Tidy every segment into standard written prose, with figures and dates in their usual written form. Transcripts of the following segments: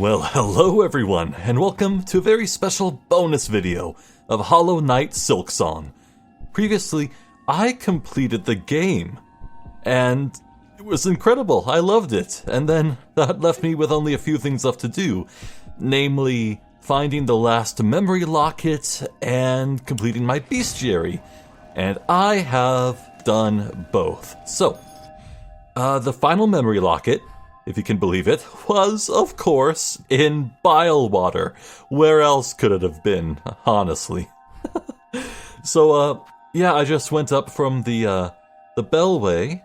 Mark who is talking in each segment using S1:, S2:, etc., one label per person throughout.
S1: Well, hello everyone, and welcome to a very special bonus video of Hollow Knight Silksong. Previously, I completed the game, and it was incredible. I loved it, and then that left me with only a few things left to do, namely finding the last memory locket and completing my bestiary, and I have done both. So, the final memory locket, if you can believe it, was, of course, in Bilewater. Where else could it have been, honestly? So, yeah, I just went up from the Bellway,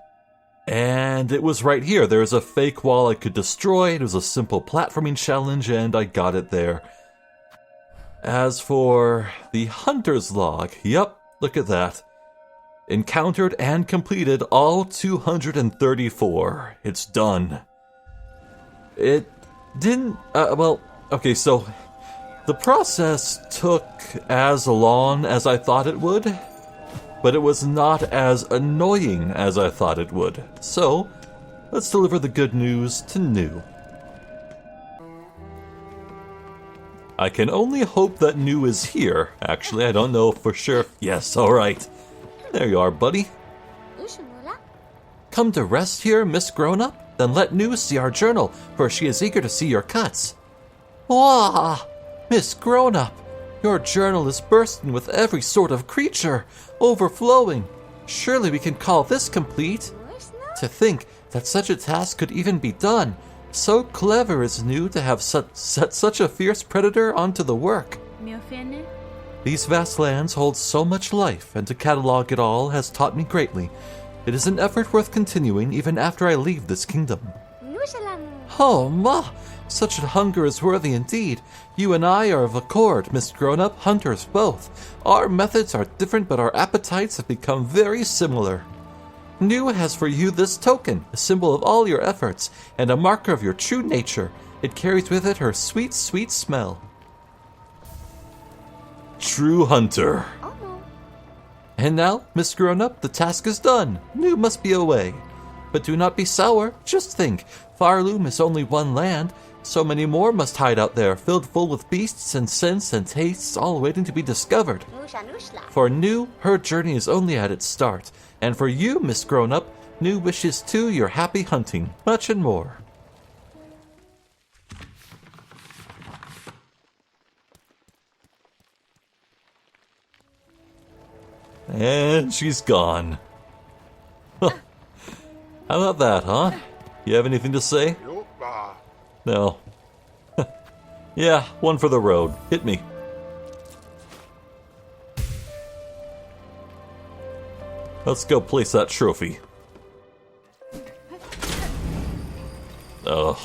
S1: and it was right here. There's a fake wall I could destroy. It was a simple platforming challenge, and I got it there. As for the Hunter's Log, yep, look at that. Encountered and completed all 234. It's done. It didn't, okay, so the process took as long as I thought it would, but it was not as annoying as I thought it would. So, let's deliver the good news to New. I can only hope that New is here. Actually, I don't know for sure. Yes, alright. There you are, buddy. Come to rest here, Miss Grown-Up? Then let New see our journal, for she is eager to see your cuts. Wah! Miss Grown-Up, your journal is bursting with every sort of creature, overflowing. Surely we can call this complete. To think that such a task could even be done. So clever is New to have set such a fierce predator onto the work. These vast lands hold so much life, and to catalog it all has taught me greatly. It is an effort worth continuing even after I leave this kingdom. Oh, ma! Such a hunger is worthy indeed. You and I are of accord, Miss Grown-Up, hunters both. Our methods are different, but our appetites have become very similar. New has for you this token, a symbol of all your efforts, and a marker of your true nature. It carries with it her sweet, sweet smell. True hunter. And now, Miss Grown-Up, the task is done. New must be away. But do not be sour. Just think, Farloom is only one land. So many more must hide out there, filled full with beasts and scents and tastes, all waiting to be discovered. For New, her journey is only at its start. And for you, Miss Grown-Up, New wishes too your happy hunting, much and more. And she's gone. How about that, huh? You have anything to say? No. Yeah, one for the road. Hit me. Let's go place that trophy. Ugh.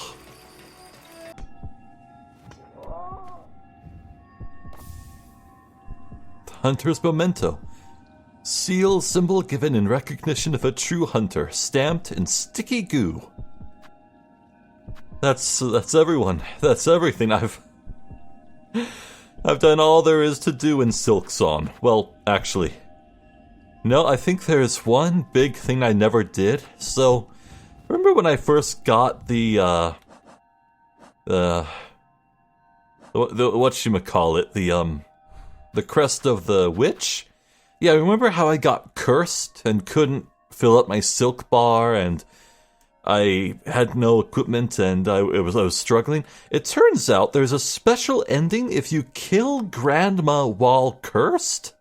S1: Hunter's Memento. Seal symbol given in recognition of a true hunter, stamped in sticky goo. That's everyone. That's everything. I've done all there is to do in Silksong. Well, actually, no, I think there's one big thing I never did. So, remember when I first got the whatchamacallit, the crest of the witch? Yeah, remember how I got cursed and couldn't fill up my silk bar and I had no equipment and I was struggling? It turns out there's a special ending if you kill Grandma while cursed.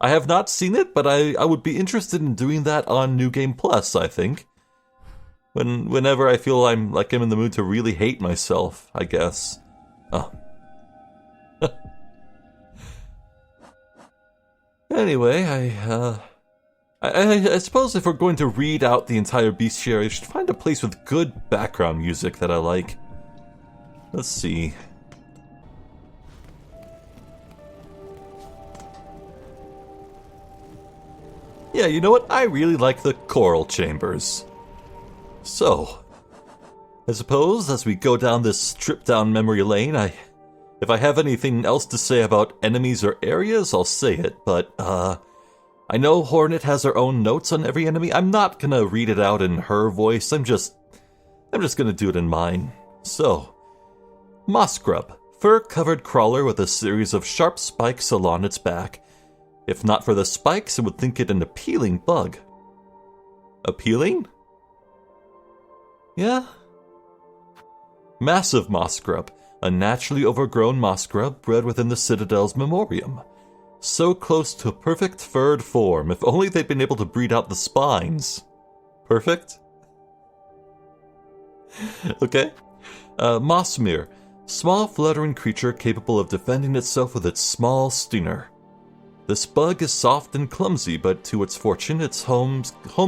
S1: I have not seen it, but I would be interested in doing that on New Game Plus, I think. Whenever I feel I'm in the mood to really hate myself, I guess. Oh. Anyway, I suppose if we're going to read out the entire bestiary, I should find a place with good background music that I like. Let's see. Yeah, you know what? I really like the choral chambers. So, I suppose as we go down this stripped-down memory lane, if I have anything else to say about enemies or areas, I'll say it, but, I know Hornet has her own notes on every enemy. I'm not gonna read it out in her voice, I'm just gonna do it in mine. So, Moss grub, fur-covered crawler with a series of sharp spikes along its back. If not for the spikes, I would think it an appealing bug. Appealing? Yeah. Massive moss grub, a naturally overgrown moss grub bred within the Citadel's memoriam. So close to a perfect furred form, if only they'd been able to breed out the spines. Perfect? Okay. Mossmere, small fluttering creature capable of defending itself with its small stinger. This bug is soft and clumsy, but to its fortune, its home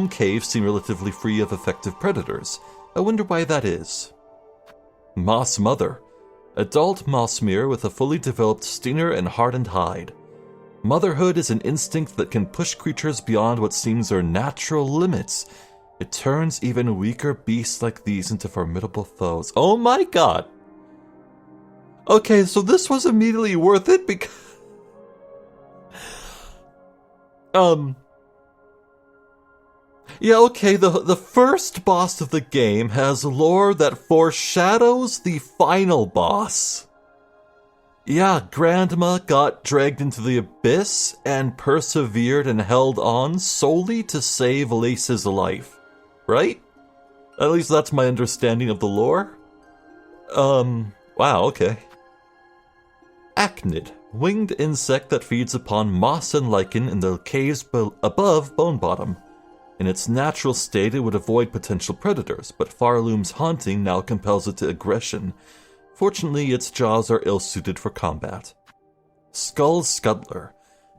S1: caves seem relatively free of effective predators. I wonder why that is. Moss Mother, adult mossmere with a fully developed stinger and hardened hide. Motherhood is an instinct that can push creatures beyond what seems their natural limits. It turns even weaker beasts like these into formidable foes. Oh my god! Okay, so this was immediately worth it because... Yeah, okay, the first boss of the game has lore that foreshadows the final boss. Yeah, Grandma got dragged into the abyss and persevered and held on solely to save Lace's life. Right? At least that's my understanding of the lore. Wow, okay. Achnid, winged insect that feeds upon moss and lichen in the caves above Bone Bottom. In its natural state, it would avoid potential predators, but Farloom's haunting now compels it to aggression. Fortunately, its jaws are ill-suited for combat. Skull Scuttler,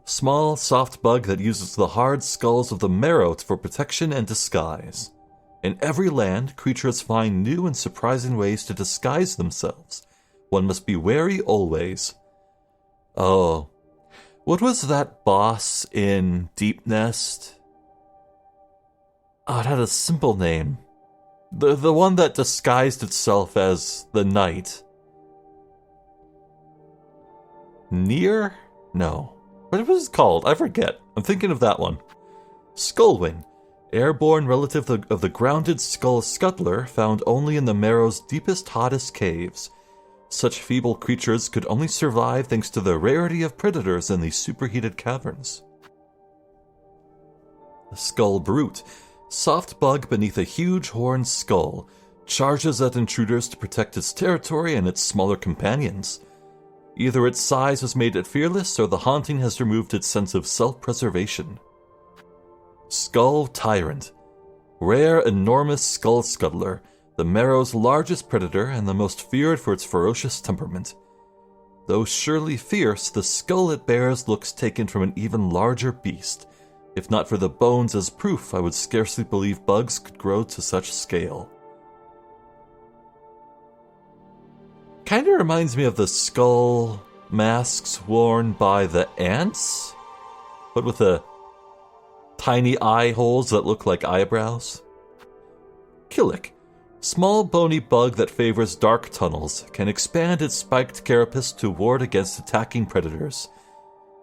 S1: small, soft bug that uses the hard skulls of the marrow for protection and disguise. In every land, creatures find new and surprising ways to disguise themselves. One must be wary always. Oh, what was that boss in Deep Nest? Oh, it had a simple name. The one that disguised itself as the Knight. Near? No. What was it called? I forget. I'm thinking of that one. Skullwing, airborne relative of the grounded skull scuttler found only in the Marrow's deepest, hottest caves. Such feeble creatures could only survive thanks to the rarity of predators in these superheated caverns. The Skull Brute, soft bug beneath a huge horned skull, charges at intruders to protect its territory and its smaller companions. Either its size has made it fearless, or the haunting has removed its sense of self-preservation. Skull Tyrant, rare, enormous skull scuttler, the Marrow's largest predator and the most feared for its ferocious temperament. Though surely fierce, the skull it bears looks taken from an even larger beast. If not for the bones as proof, I would scarcely believe bugs could grow to such scale. Kinda reminds me of the skull masks worn by the ants, but with the tiny eye holes that look like eyebrows. Killick, small bony bug that favors dark tunnels, can expand its spiked carapace to ward against attacking predators.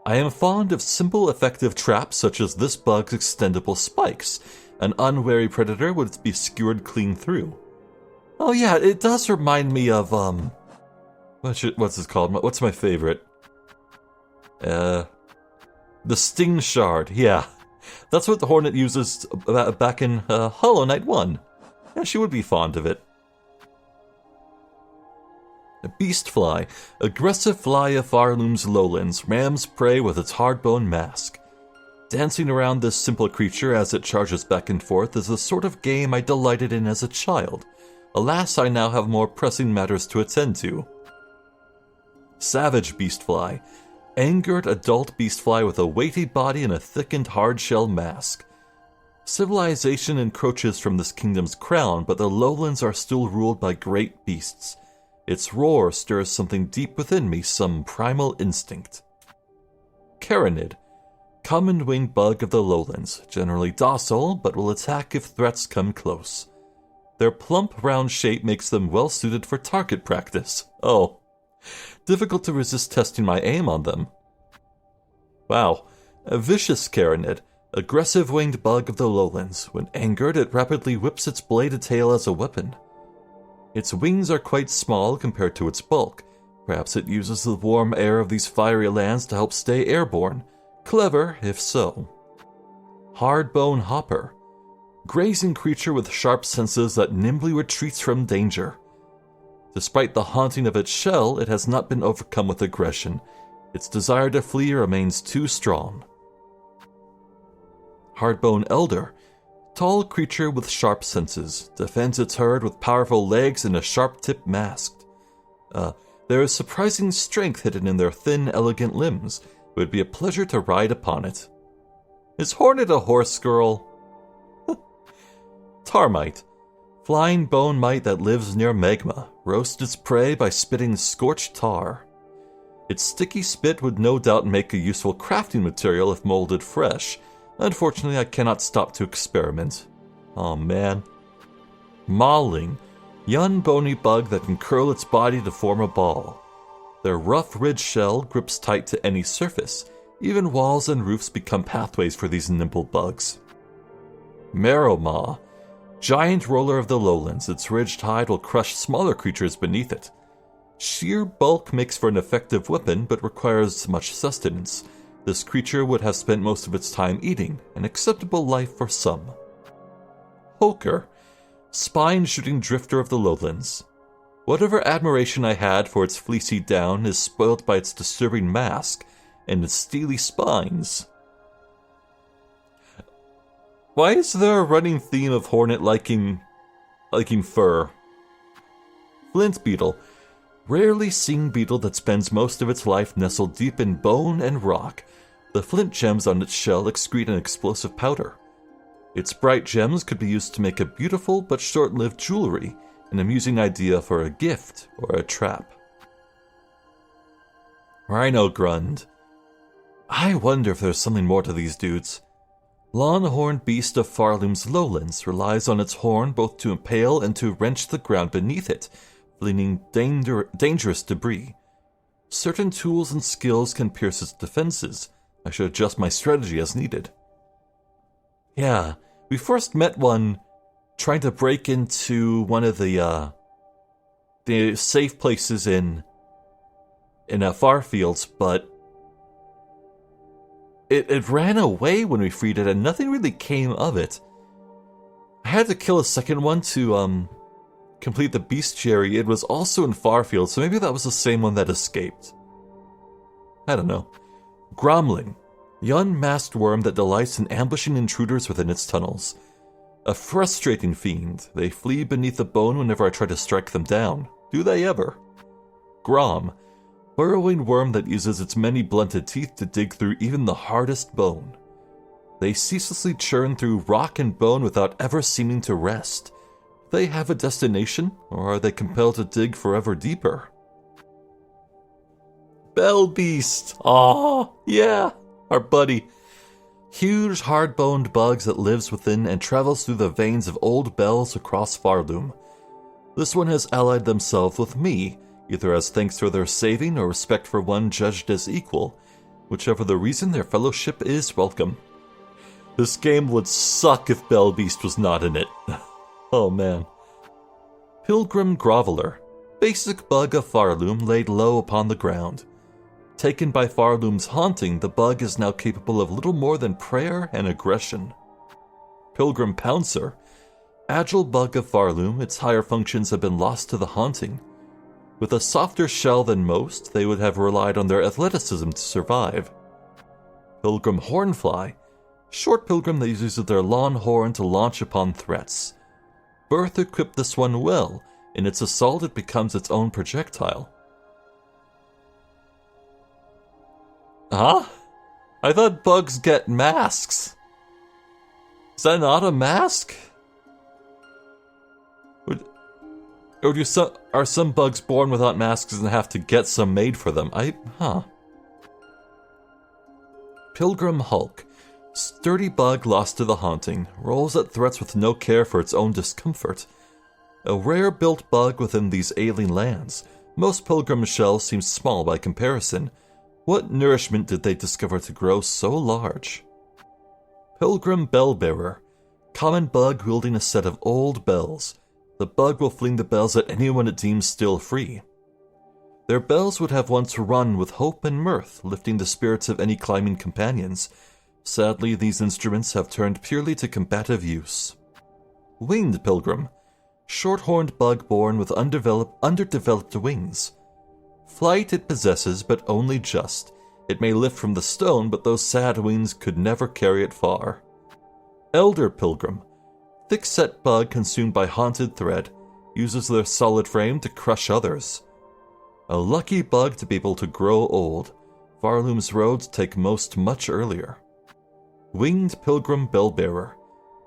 S1: I am fond of simple, effective traps such as this bug's extendable spikes. An unwary predator would be skewered clean through. Oh yeah, it does remind me of, what's this called? What's my favorite? The Sting Shard, yeah. That's what the Hornet uses back in Hollow Knight 1. Yeah, she would be fond of it. A beast fly, aggressive fly of Farloom's lowlands, rams prey with its hardbone mask. Dancing around this simple creature as it charges back and forth is the sort of game I delighted in as a child. Alas, I now have more pressing matters to attend to. Savage beastfly, angered adult beastfly with a weighty body and a thickened hard-shell mask. Civilization encroaches from this kingdom's crown, but the lowlands are still ruled by great beasts. Its roar stirs something deep within me, some primal instinct. Caranid, common winged bug of the lowlands, generally docile, but will attack if threats come close. Their plump, round shape makes them well suited for target practice. Oh, difficult to resist testing my aim on them. Wow, a vicious Caranid, aggressive winged bug of the lowlands. When angered, it rapidly whips its bladed tail as a weapon. Its wings are quite small compared to its bulk. Perhaps it uses the warm air of these fiery lands to help stay airborne. Clever, if so. Hardbone hopper. Grazing creature with sharp senses that nimbly retreats from danger. Despite the haunting of its shell, it has not been overcome with aggression. Its desire to flee remains too strong. Hardbone elder. Tall creature with sharp senses. Defends its herd with powerful legs and a sharp-tipped mask. There is surprising strength hidden in their thin, elegant limbs. It would be a pleasure to ride upon it. Is Hornet a horse girl? Tarmite. Flying bone mite that lives near magma. Roasts its prey by spitting scorched tar. Its sticky spit would no doubt make a useful crafting material if molded fresh. Unfortunately, I cannot stop to experiment. Oh man. Mauling. Young bony bug that can curl its body to form a ball. Their rough ridged shell grips tight to any surface. Even walls and roofs become pathways for these nimble bugs. Marrowmaw. Giant roller of the lowlands. Its ridged hide will crush smaller creatures beneath it. Sheer bulk makes for an effective weapon, but requires much sustenance. This creature would have spent most of its time eating, an acceptable life for some. Hoker. Spine-shooting drifter of the lowlands. Whatever admiration I had for its fleecy down is spoiled by its disturbing mask and its steely spines. Why is there a running theme of Hornet liking fur? Flint beetle. Rarely seen beetle that spends most of its life nestled deep in bone and rock. The flint gems on its shell excrete an explosive powder. Its bright gems could be used to make a beautiful but short-lived jewelry, an amusing idea for a gift or a trap. Rhino Grund. I wonder if there's something more to these dudes. Longhorned beast of Farloom's lowlands relies on its horn both to impale and to wrench the ground beneath it, flinging dangerous debris. Certain tools and skills can pierce its defenses. I should adjust my strategy as needed. Yeah, we first met one trying to break into one of the safe places in Farfields, but it ran away when we freed it, and nothing really came of it. I had to kill a second one to complete the bestiary. It was also in Farfield, so maybe that was the same one that escaped. I don't know. Gromling. Young masked worm that delights in ambushing intruders within its tunnels. A frustrating fiend. They flee beneath the bone whenever I try to strike them down. Do they ever? Grom. Burrowing worm that uses its many blunted teeth to dig through even the hardest bone. They ceaselessly churn through rock and bone without ever seeming to rest. They have a destination, or are they compelled to dig forever deeper? Bell Beast! Aww, yeah, our buddy. Huge, hard-boned bugs that lives within and travels through the veins of old bells across Farloom. This one has allied themselves with me, either as thanks for their saving or respect for one judged as equal. Whichever the reason, their fellowship is welcome. This game would suck if Bell Beast was not in it. Oh man. Pilgrim Groveler. Basic bug of Farloom laid low upon the ground. Taken by Farloom's haunting, the bug is now capable of little more than prayer and aggression. Pilgrim Pouncer. Agile bug of Farloom, its higher functions have been lost to the haunting. With a softer shell than most, they would have relied on their athleticism to survive. Pilgrim Hornfly. Short pilgrim that uses their long horn to launch upon threats. Birth equipped this one well. In its assault, it becomes its own projectile. Huh? I thought bugs get masks. Is that not a mask? Are some bugs born without masks and have to get some made for them? Pilgrim Hulk. Sturdy bug lost to the haunting, rolls at threats with no care for its own discomfort. A rare-built bug within these alien lands. Most pilgrim shells seem small by comparison. What nourishment did they discover to grow so large? Pilgrim Bellbearer. Common bug wielding a set of old bells. The bug will fling the bells at anyone it deems still free. Their bells would have once run with hope and mirth, lifting the spirits of any climbing companions. Sadly, these instruments have turned purely to combative use. Winged pilgrim. Short-horned bug born with underdeveloped wings. Flight it possesses, but only just. It may lift from the stone, but those sad wings could never carry it far. Elder pilgrim. Thick-set bug consumed by haunted thread. Uses their solid frame to crush others. A lucky bug to be able to grow old. Farloom's roads take most much earlier. Winged pilgrim bellbearer.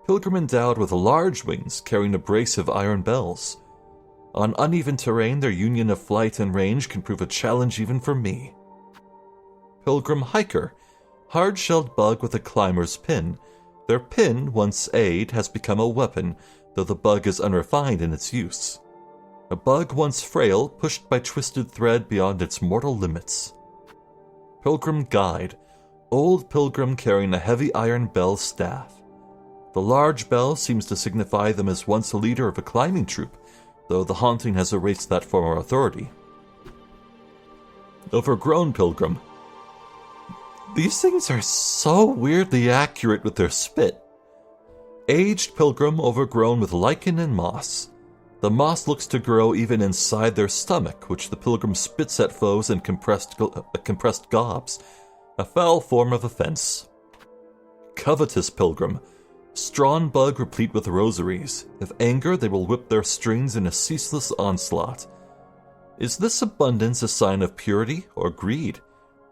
S1: Pilgrim endowed with large wings, carrying a brace of iron bells. On uneven terrain, their union of flight and range can prove a challenge even for me. Pilgrim hiker. Hard-shelled bug with a climber's pin. Their pin, once aid, has become a weapon, though the bug is unrefined in its use. A bug once frail, pushed by twisted thread beyond its mortal limits. Pilgrim guide. Old pilgrim carrying a heavy iron bell staff. The large bell seems to signify them as once a leader of a climbing troop, though the haunting has erased that former authority. Overgrown pilgrim. These things are so weirdly accurate with their spit. Aged pilgrim overgrown with lichen and moss. The moss looks to grow even inside their stomach, which the pilgrim spits at foes in compressed gobs, a foul form of offense. Covetous pilgrim. Strawn bug replete with rosaries. If anger, they will whip their strings in a ceaseless onslaught. Is this abundance a sign of purity or greed?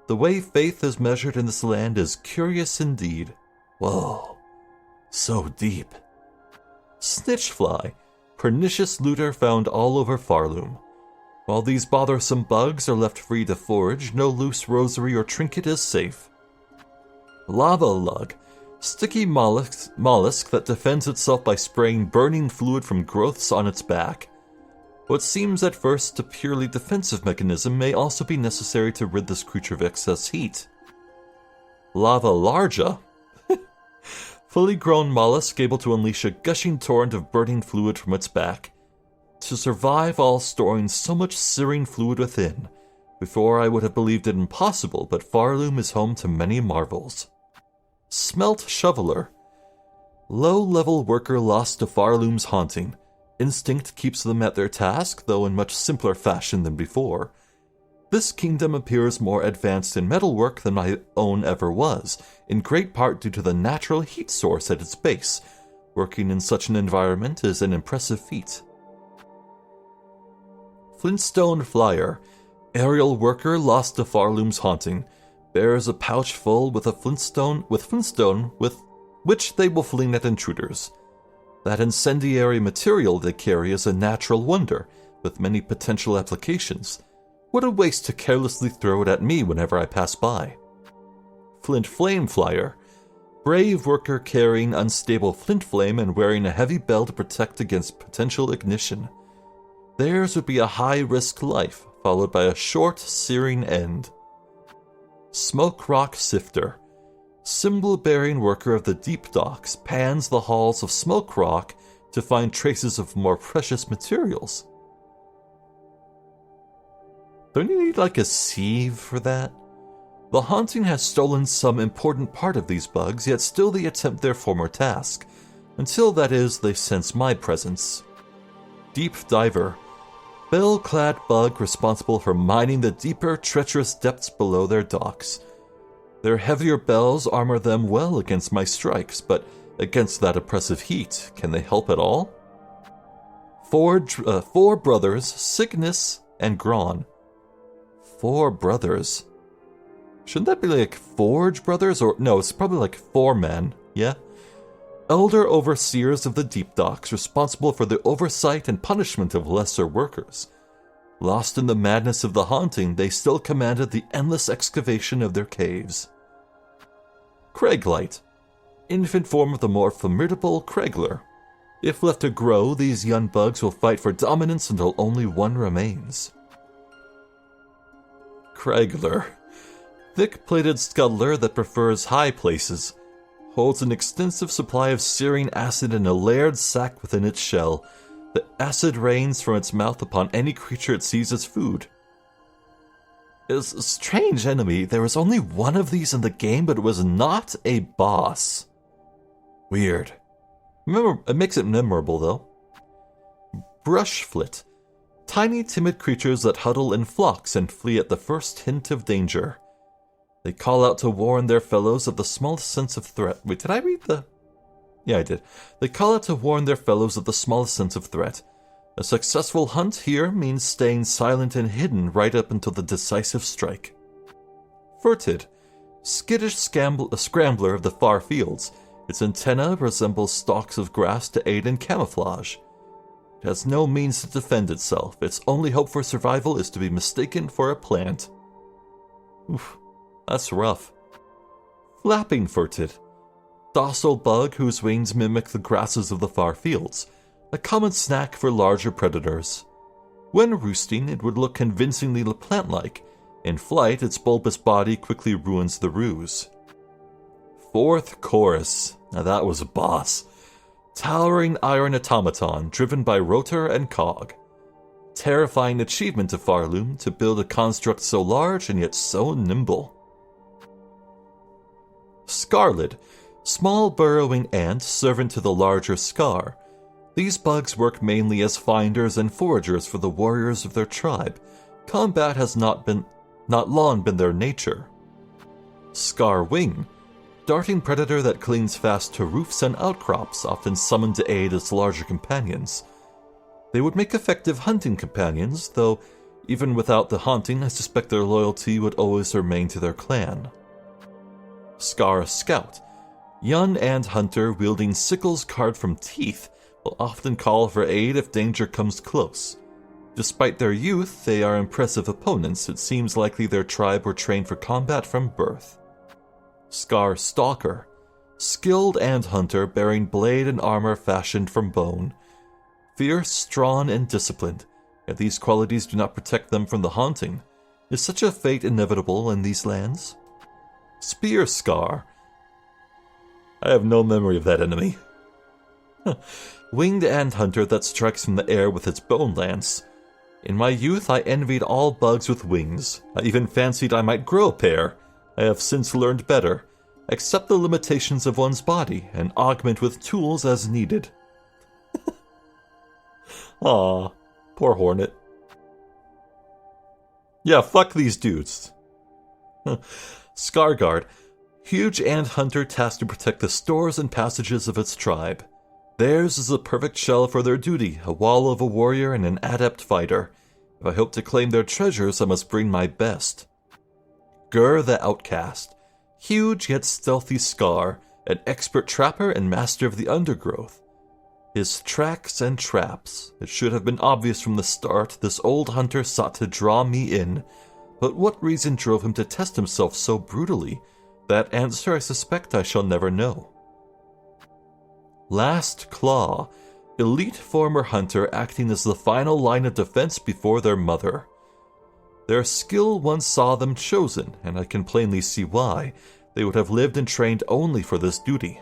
S1: The way faith is measured in this land is curious indeed. Whoa, so deep. Snitchfly. Pernicious looter found all over Farloom. While these bothersome bugs are left free to forage, no loose rosary or trinket is safe. Lava lug. Sticky mollusk that defends itself by spraying burning fluid from growths on its back. What seems at first a purely defensive mechanism may also be necessary to rid this creature of excess heat. Lava larga. Fully grown mollusk able to unleash a gushing torrent of burning fluid from its back. To survive while storing so much searing fluid within. Before I would have believed it impossible, but Farloom is home to many marvels. Smelt shoveler. Low-level worker lost to Farloom's haunting. Instinct keeps them at their task, though in much simpler fashion than before. This kingdom appears more advanced in metalwork than my own ever was, in great part due to the natural heat source at its base. Working in such an environment is an impressive feat. Flintstone flyer. Aerial worker lost to Farloom's haunting. Bears a pouch full with flintstone with which they will fling at intruders. That incendiary material they carry is a natural wonder, with many potential applications. What a waste to carelessly throw it at me whenever I pass by. Flint flame flyer. Brave worker carrying unstable flint flame and wearing a heavy bell to protect against potential ignition. Theirs would be a high-risk life, followed by a short, searing end. Smoke rock sifter. Symbol-bearing worker of the deep docks pans the halls of smoke rock to find traces of more precious materials. Don't you need like a sieve for that? The haunting has stolen some important part of these bugs, yet still they attempt their former task. Until, that is, they sense my presence. Deep diver. Bell-clad bug responsible for mining the deeper, treacherous depths below their docks. Their heavier bells armor them well against my strikes, but against that oppressive heat, can they help at all? Four brothers, Cygnus and Gron. Four brothers. Shouldn't that be like Forge brothers? Or no, it's probably like four men, yeah? Elder overseers of the deep docks, responsible for the oversight and punishment of lesser workers. Lost in the madness of the haunting, they still commanded the endless excavation of their caves. Craiglite. Infant form of the more formidable Craigler. If left to grow, these young bugs will fight for dominance until only one remains. Craigler. Thick-plated scuttler that prefers high places. Holds an extensive supply of searing acid in a layered sac within its shell. The acid rains from its mouth upon any creature it sees as food. It's a strange enemy. There was only one of these in the game, but it was not a boss. Weird. It makes it memorable, though. Brushflit. Tiny, timid creatures that huddle in flocks and flee at the first hint of danger. They call out to warn their fellows of the smallest sense of threat. Wait, did I read the... Yeah, I did. They call out to warn their fellows of the smallest sense of threat. A successful hunt here means staying silent and hidden right up until the decisive strike. Furtid. Skittish scrambler of the far fields. Its antennae resembles stalks of grass to aid in camouflage. It has no means to defend itself. Its only hope for survival is to be mistaken for a plant. Oof, that's rough. Flapping Furtid. Docile bug whose wings mimic the grasses of the far fields. A common snack for larger predators. When roosting, it would look convincingly plant-like. In flight, its bulbous body quickly ruins the ruse. Fourth Chorus. Now that was a boss. Towering iron automaton driven by rotor and cog. Terrifying achievement of Farloom to build a construct so large and yet so nimble. Scarlid. Small burrowing ant servant to the larger Scar. These bugs work mainly as finders and foragers for the warriors of their tribe. Combat has not long been their nature. Scar Wing. Darting predator that clings fast to roofs and outcrops, often summoned to aid its larger companions. They would make effective hunting companions, though even without the haunting, I suspect their loyalty would always remain to their clan. Scar Scout. Young ant hunter wielding sickles carved from teeth will often call for aid if danger comes close. Despite their youth, they are impressive opponents. It seems likely their tribe were trained for combat from birth. Scar Stalker. Skilled ant hunter bearing blade and armor fashioned from bone. Fierce, strong, and disciplined, yet these qualities do not protect them from the haunting. Is such a fate inevitable in these lands? Spear Scar. I have no memory of that enemy. Winged ant hunter that strikes from the air with its bone lance. In my youth, I envied all bugs with wings. I even fancied I might grow a pair. I have since learned better. Accept the limitations of one's body and augment with tools as needed. Aw, poor Hornet. Yeah, fuck these dudes. Scarguard. Huge ant hunter tasked to protect the stores and passages of its tribe. Theirs is a perfect shell for their duty, a wall of a warrior and an adept fighter. If I hope to claim their treasures, I must bring my best. Gur the Outcast. Huge yet stealthy Scar, an expert trapper and master of the undergrowth. His tracks and traps. It should have been obvious from the start this old hunter sought to draw me in. But what reason drove him to test himself so brutally? That answer I suspect I shall never know. Last Claw. Elite former hunter acting as the final line of defense before their mother. Their skill once saw them chosen, and I can plainly see why. They would have lived and trained only for this duty.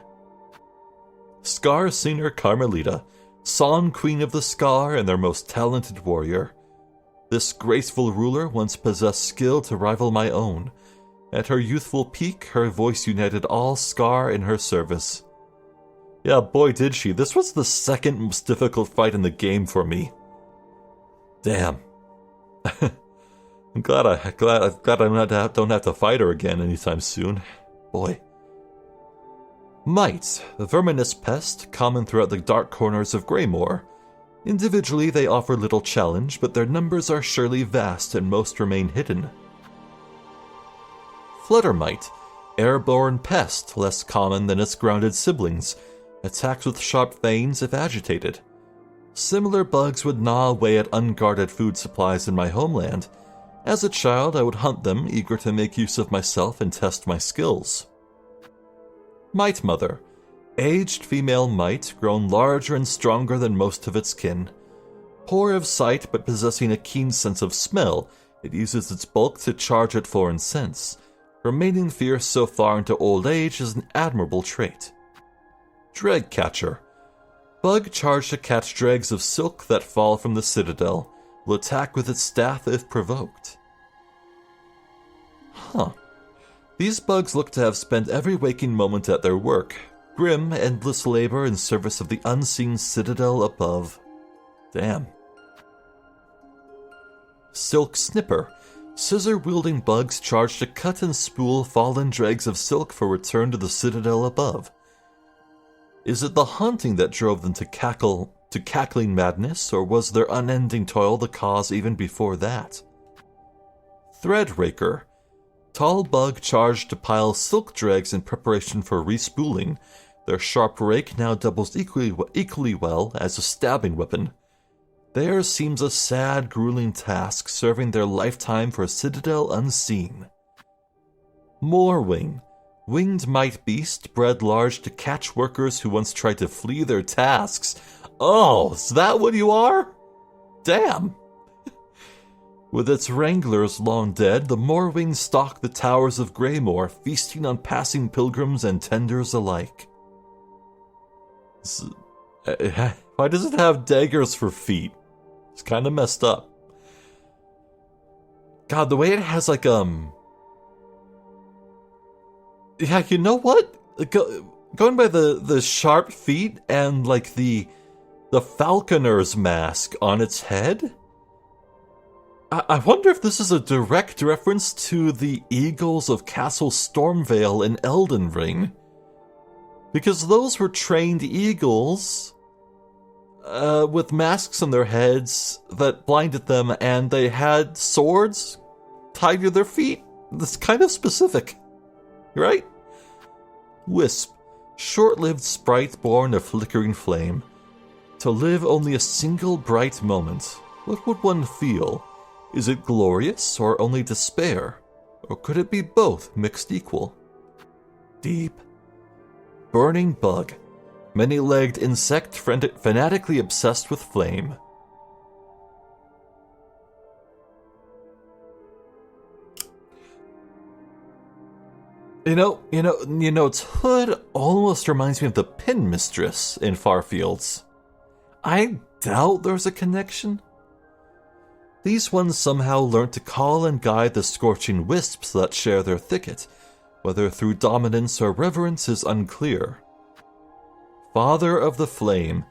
S1: Scar Singer Carmelita, Song Queen of the Scar and their most talented warrior. This graceful ruler once possessed skill to rival my own. At her youthful peak, her voice united all Scar in her service. Yeah, boy did she. This was the second most difficult fight in the game for me. Damn. I'm glad I don't have to fight her again anytime soon. Boy. Mites, a verminous pest common throughout the dark corners of Greymoor. Individually, they offer little challenge, but their numbers are surely vast and most remain hidden. Fluttermite, airborne pest, less common than its grounded siblings, attacks with sharp fangs if agitated. Similar bugs would gnaw away at unguarded food supplies in my homeland. As a child, I would hunt them, eager to make use of myself and test my skills. Mite Mother, aged female mite, grown larger and stronger than most of its kin. Poor of sight but possessing a keen sense of smell, it uses its bulk to charge at foreign scents. Remaining fierce so far into old age is an admirable trait. Dragcatcher. Bug charged to catch dregs of silk that fall from the citadel, will attack with its staff if provoked. Huh. These bugs look to have spent every waking moment at their work, grim, endless labor in service of the unseen citadel above. Damn. Silk Snipper. Scissor-wielding bugs charge to cut and spool fallen dregs of silk for return to the citadel above. Is it the haunting that drove them to cackling madness, or was their unending toil the cause even before that? Threadraker. Tall bug charged to pile silk dregs in preparation for respooling. Their sharp rake now doubles equally well as a stabbing weapon. Theirs seems a sad, grueling task, serving their lifetime for a citadel unseen. Moorwing. Winged might beast, bred large to catch workers who once tried to flee their tasks. Oh, is that what you are? Damn. With its wranglers long dead, the Moorwing stalk the towers of Greymoor, feasting on passing pilgrims and tenders alike. Why does it have daggers for feet? It's kind of messed up. God, the way it has like, yeah, you know what? Going by the sharp feet and like the falconer's mask on its head? I wonder if this is a direct reference to the eagles of Castle Stormvale in Elden Ring. Because those were trained eagles with masks on their heads that blinded them, and they had swords tied to their feet. That's kind of specific, right? Wisp, short-lived sprite born of flickering flame. To live only a single bright moment, what would one feel? Is it glorious or only despair? Or could it be both mixed equal? Deep. Burning bug. Many-legged insect fanatically obsessed with flame. You know, its hood almost reminds me of the Pin Mistress in Farfields. I doubt there's a connection. These ones somehow learnt to call and guide the scorching wisps that share their thicket, whether through dominance or reverence is unclear. Father of the flame,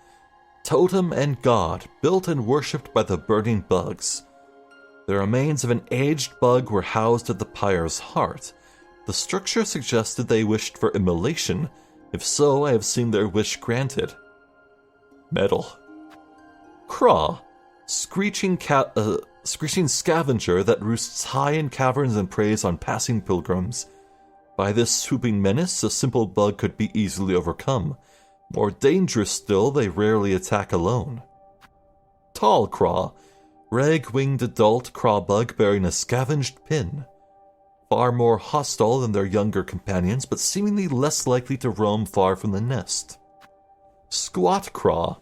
S1: totem and god, built and worshipped by the burning bugs. The remains of an aged bug were housed at the pyre's heart. The structure suggested they wished for immolation. If so, I have seen their wish granted. Metal. Craw. Screeching scavenger that roosts high in caverns and preys on passing pilgrims. By this swooping menace, a simple bug could be easily overcome. More dangerous still, they rarely attack alone. Tall craw. Rag-winged adult craw bug bearing a scavenged pin. Far more hostile than their younger companions, but seemingly less likely to roam far from the nest. Squat craw.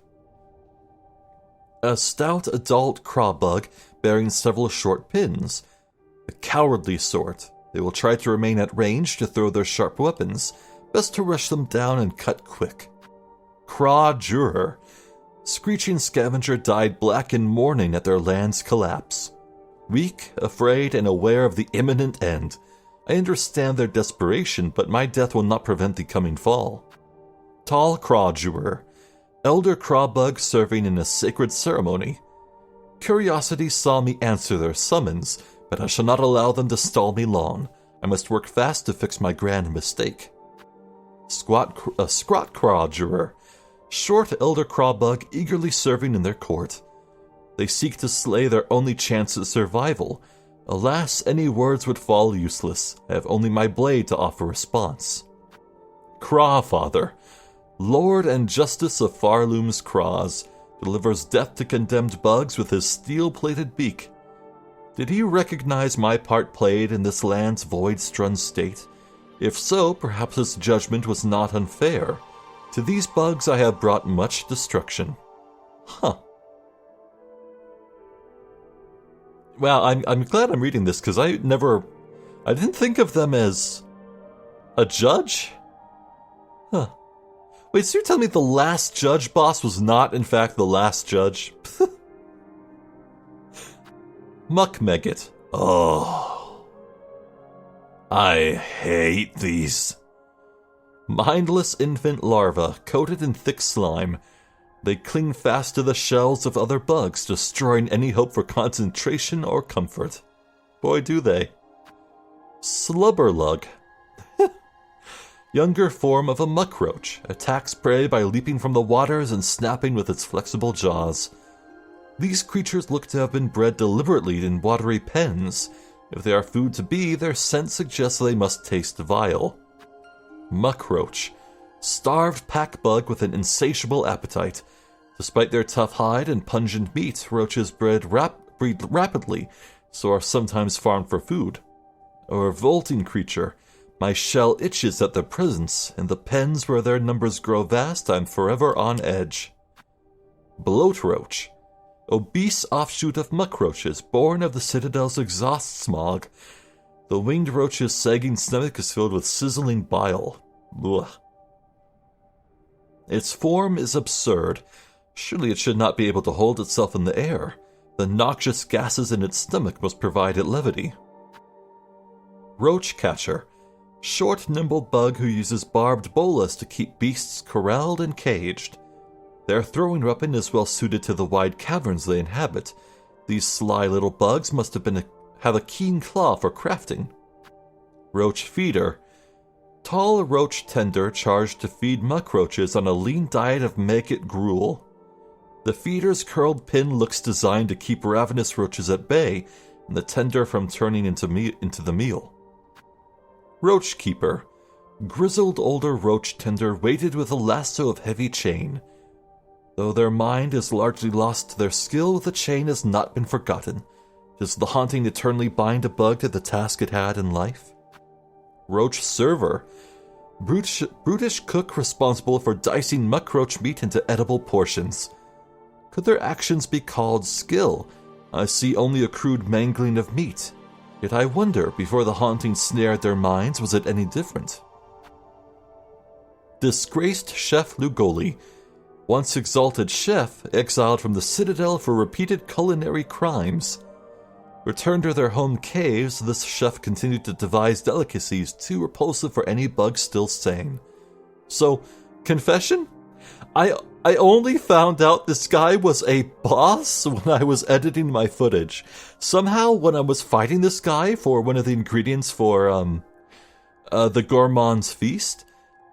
S1: A stout adult craw bug bearing several short pins. The cowardly sort. They will try to remain at range to throw their sharp weapons. Best to rush them down and cut quick. Craw Juror. Screeching scavenger died black in mourning at their land's collapse. Weak, afraid, and aware of the imminent end. I understand their desperation, but my death will not prevent the coming fall. Tall Craw Juror. Elder Crawbug serving in a sacred ceremony. Curiosity saw me answer their summons, but I shall not allow them to stall me long. I must work fast to fix my grand mistake. Scrot Craw Juror. Short Elder Crawbug eagerly serving in their court. They seek to slay their only chance at survival. Alas, any words would fall useless. I have only my blade to offer response. Crawfather. Lord and Justice of Farloom's Craws, delivers death to condemned bugs with his steel-plated beak. Did he recognize my part played in this land's void-strun state? If so, perhaps his judgment was not unfair. To these bugs I have brought much destruction. Huh. Well, I'm glad I'm reading this, because I didn't think of them as a judge? Huh. Wait, so you're telling me the last judge boss was not, in fact, the last judge? Muck Maggot. Oh. I hate these. Mindless infant larvae, coated in thick slime. They cling fast to the shells of other bugs, destroying any hope for concentration or comfort. Boy, do they. Slubberlug. Younger form of a muckroach, attacks prey by leaping from the waters and snapping with its flexible jaws. These creatures look to have been bred deliberately in watery pens. If they are food to be, their scent suggests they must taste vile. Muckroach. Starved pack bug with an insatiable appetite. Despite their tough hide and pungent meat, roaches breed rapidly, so are sometimes farmed for food. A revolting creature. My shell itches at their presence. In the pens where their numbers grow vast, I'm forever on edge. Bloatroach. Obese offshoot of muckroaches, born of the Citadel's exhaust smog. The winged roach's sagging stomach is filled with sizzling bile. Ugh. Its form is absurd. Surely it should not be able to hold itself in the air. The noxious gases in its stomach must provide it levity. Roach Catcher. Short, nimble bug who uses barbed bolas to keep beasts corralled and caged. Their throwing weapon is well suited to the wide caverns they inhabit. These sly little bugs must have a keen claw for crafting. Roach Feeder. Tall roach tender charged to feed muckroaches on a lean diet of maggot gruel. The feeder's curled pin looks designed to keep ravenous roaches at bay, and the tender from turning into the meal. Roach Keeper. Grizzled older roach tender weighted with a lasso of heavy chain. Though their mind is largely lost, their skill with the chain has not been forgotten. Does the haunting eternally bind a bug to the task it had in life? Roach Server. Brutish cook responsible for dicing muckroach meat into edible portions. Could their actions be called skill? I see only a crude mangling of meat. Yet I wonder, before the haunting snared their minds, was it any different? Disgraced Chef Lugoli. Once exalted chef, exiled from the Citadel for repeated culinary crimes. Returned to their home caves, this chef continued to devise delicacies too repulsive for any bug still sane. So, confession? I only found out this guy was a boss when I was editing my footage. Somehow, when I was fighting this guy for one of the ingredients for the Gourmand's Feast,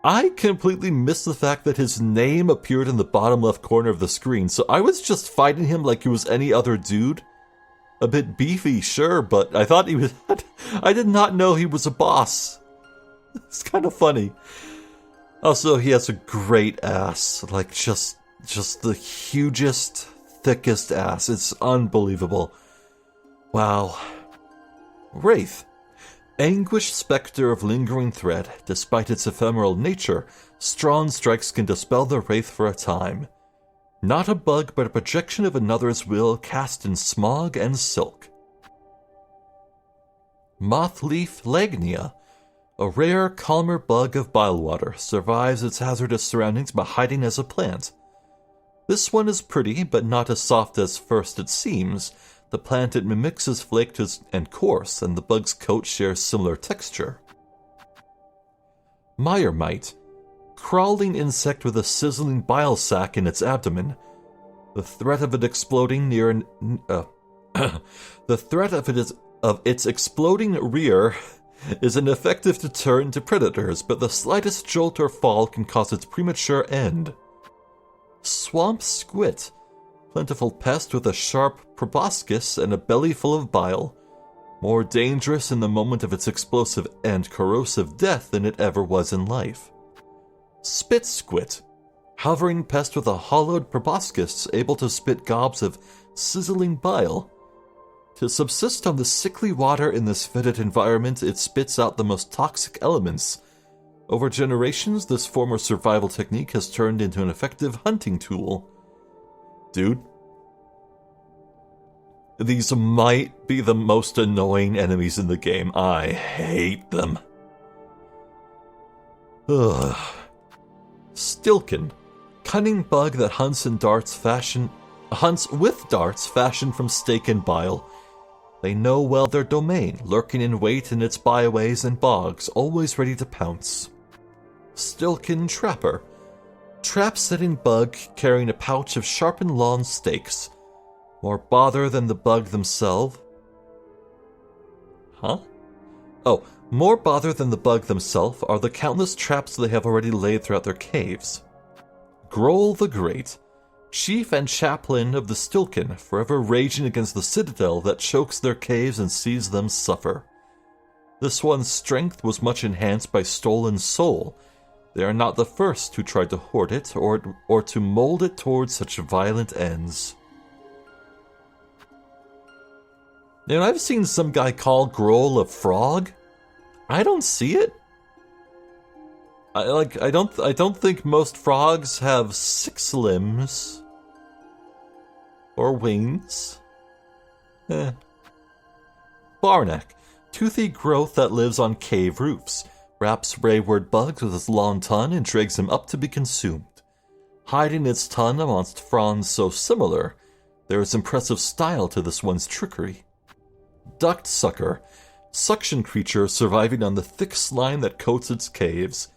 S1: I completely missed the fact that his name appeared in the bottom left corner of the screen, so I was just fighting him like he was any other dude. A bit beefy, sure, but I thought he was... I did not know he was a boss. It's kind of funny. Also, he has a great ass. Like, just the hugest, thickest ass. It's unbelievable. Wow. Wraith. Anguished specter of lingering thread. Despite its ephemeral nature, strong strikes can dispel the wraith for a time. Not a bug, but a projection of another's will cast in smog and silk. Mothleaf Lagnia. A rare, calmer bug of bilewater, survives its hazardous surroundings by hiding as a plant. This one is pretty, but not as soft as first it seems. The plant it mimics is flaked and coarse, and the bug's coat shares similar texture. Mire-mite. Crawling insect with a sizzling bile sac in its abdomen. The threat of it exploding its exploding rear is an effective deterrent to predators, but the slightest jolt or fall can cause its premature end. Swamp squit. Plentiful pest with a sharp proboscis and a belly full of bile. More dangerous in the moment of its explosive and corrosive death than it ever was in life. Spit squit. Hovering pest with a hollowed proboscis able to spit gobs of sizzling bile. To subsist on the sickly water in this fetid environment, it spits out the most toxic elements. Over generations, this former survival technique has turned into an effective hunting tool. Dude, these might be the most annoying enemies in the game. I hate them. Ugh. Stilkin, cunning bug that hunts with darts fashioned from steak and bile. They know well their domain, lurking in wait in its byways and bogs, always ready to pounce. Stilkin Trapper, trap-setting bug carrying a pouch of sharpened lawn stakes. More bother than the bug themselves. More bother than the bug themselves are the countless traps they have already laid throughout their caves. Grohl the Great, chief and chaplain of the Stilkin, forever raging against the citadel that chokes their caves and sees them suffer. This one's strength was much enhanced by stolen soul. They are not the first who tried to hoard it or to mold it towards such violent ends. Now, I've seen some guy call Grohl a frog. I don't see it. I don't think most frogs have 6 limbs or wings. Barnack, toothy growth that lives on cave roofs, wraps wayward bugs with its long tongue and drags them up to be consumed. Hiding its tongue amongst fronds so similar, there is impressive style to this one's trickery. Duct sucker, suction creature surviving on the thick slime that coats its caves.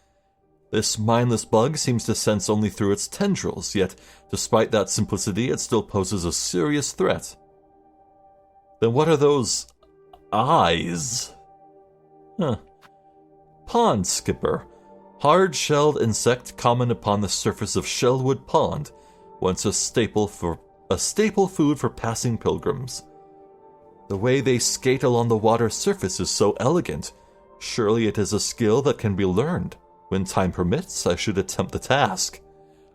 S1: This mindless bug seems to sense only through its tendrils, yet despite that simplicity it still poses a serious threat. Then what are those eyes? Pond skipper, hard-shelled insect common upon the surface of Shellwood Pond, once a staple food for passing pilgrims. The way they skate along the water's surface is so elegant. Surely it is a skill that can be learned. When time permits, I should attempt the task.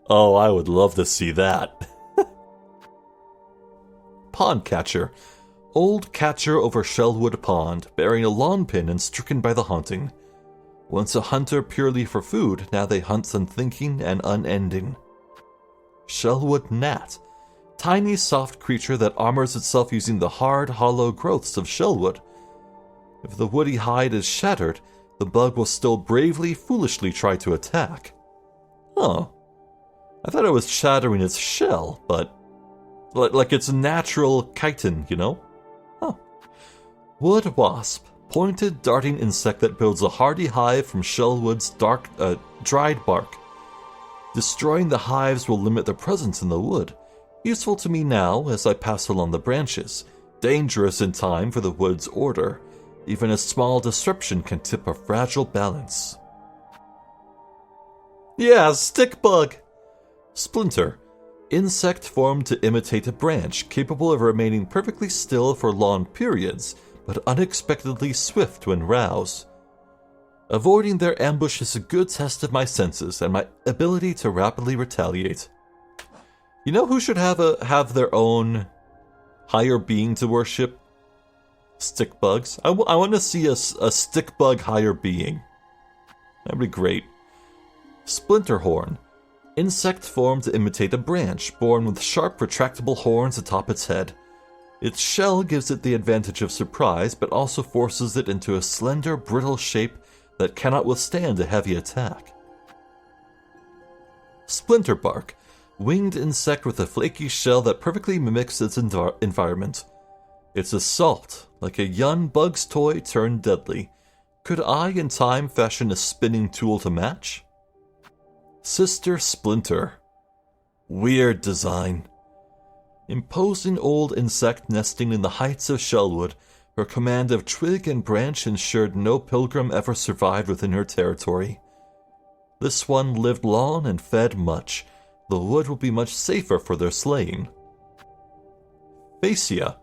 S1: Oh, I would love to see that. Pond catcher, old catcher over Shellwood Pond, bearing a lawn pin and stricken by the haunting. Once a hunter purely for food, now they hunt unthinking and unending. Shellwood gnat, tiny soft creature that armors itself using the hard, hollow growths of shellwood. If the woody hide is shattered, the bug will still bravely, foolishly try to attack. I thought it was shattering its shell, but like its natural chitin, you know? Wood wasp, pointed, darting insect that builds a hardy hive from shellwood's dried bark. Destroying the hives will limit their presence in the wood. Useful to me now as I pass along the branches. Dangerous in time for the wood's order. Even a small disruption can tip a fragile balance. Yeah, stick bug! Splinter. Insect formed to imitate a branch, capable of remaining perfectly still for long periods, but unexpectedly swift when roused. Avoiding their ambush is a good test of my senses and my ability to rapidly retaliate. You know who should have their own higher being to worship? Stick bugs. I want to see a stick bug higher being. That'd be great. Splinterhorn. Insect formed to imitate a branch, born with sharp retractable horns atop its head. Its shell gives it the advantage of surprise, but also forces it into a slender, brittle shape that cannot withstand a heavy attack. Splinterbark. Winged insect with a flaky shell that perfectly mimics its environment. Its assault, like a young bug's toy turned deadly. Could I, in time, fashion a spinning tool to match? Sister Splinter. Weird design. Imposing old insect nesting in the heights of Shellwood, her command of twig and branch ensured no pilgrim ever survived within her territory. This one lived long and fed much. The wood will be much safer for their slaying. Phasia,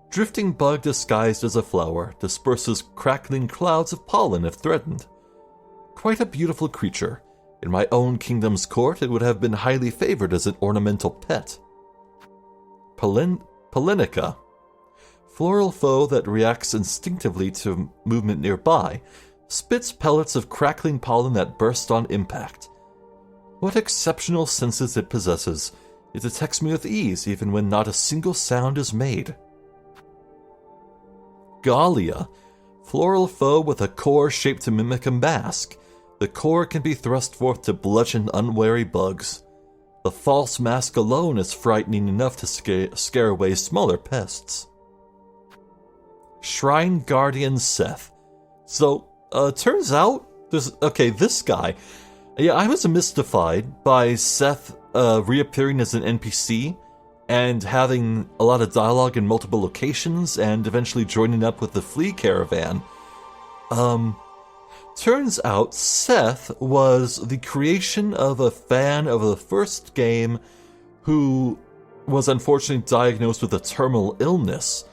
S1: drifting bug disguised as a flower, disperses crackling clouds of pollen if threatened. Quite a beautiful creature. In my own kingdom's court, it would have been highly favored as an ornamental pet. Polenica, floral foe that reacts instinctively to movement nearby, spits pellets of crackling pollen that burst on impact. What exceptional senses it possesses. It detects me with ease even when not a single sound is made. Gallia, floral foe with a core shaped to mimic a mask. The core can be thrust forth to bludgeon unwary bugs. The false mask alone is frightening enough to scare away smaller pests. Shrine Guardian Seth. So, turns out, this guy. Yeah, I was mystified by Seth reappearing as an NPC and having a lot of dialogue in multiple locations and eventually joining up with the flea caravan. Turns out Seth was the creation of a fan of the first game who was unfortunately diagnosed with a terminal illness.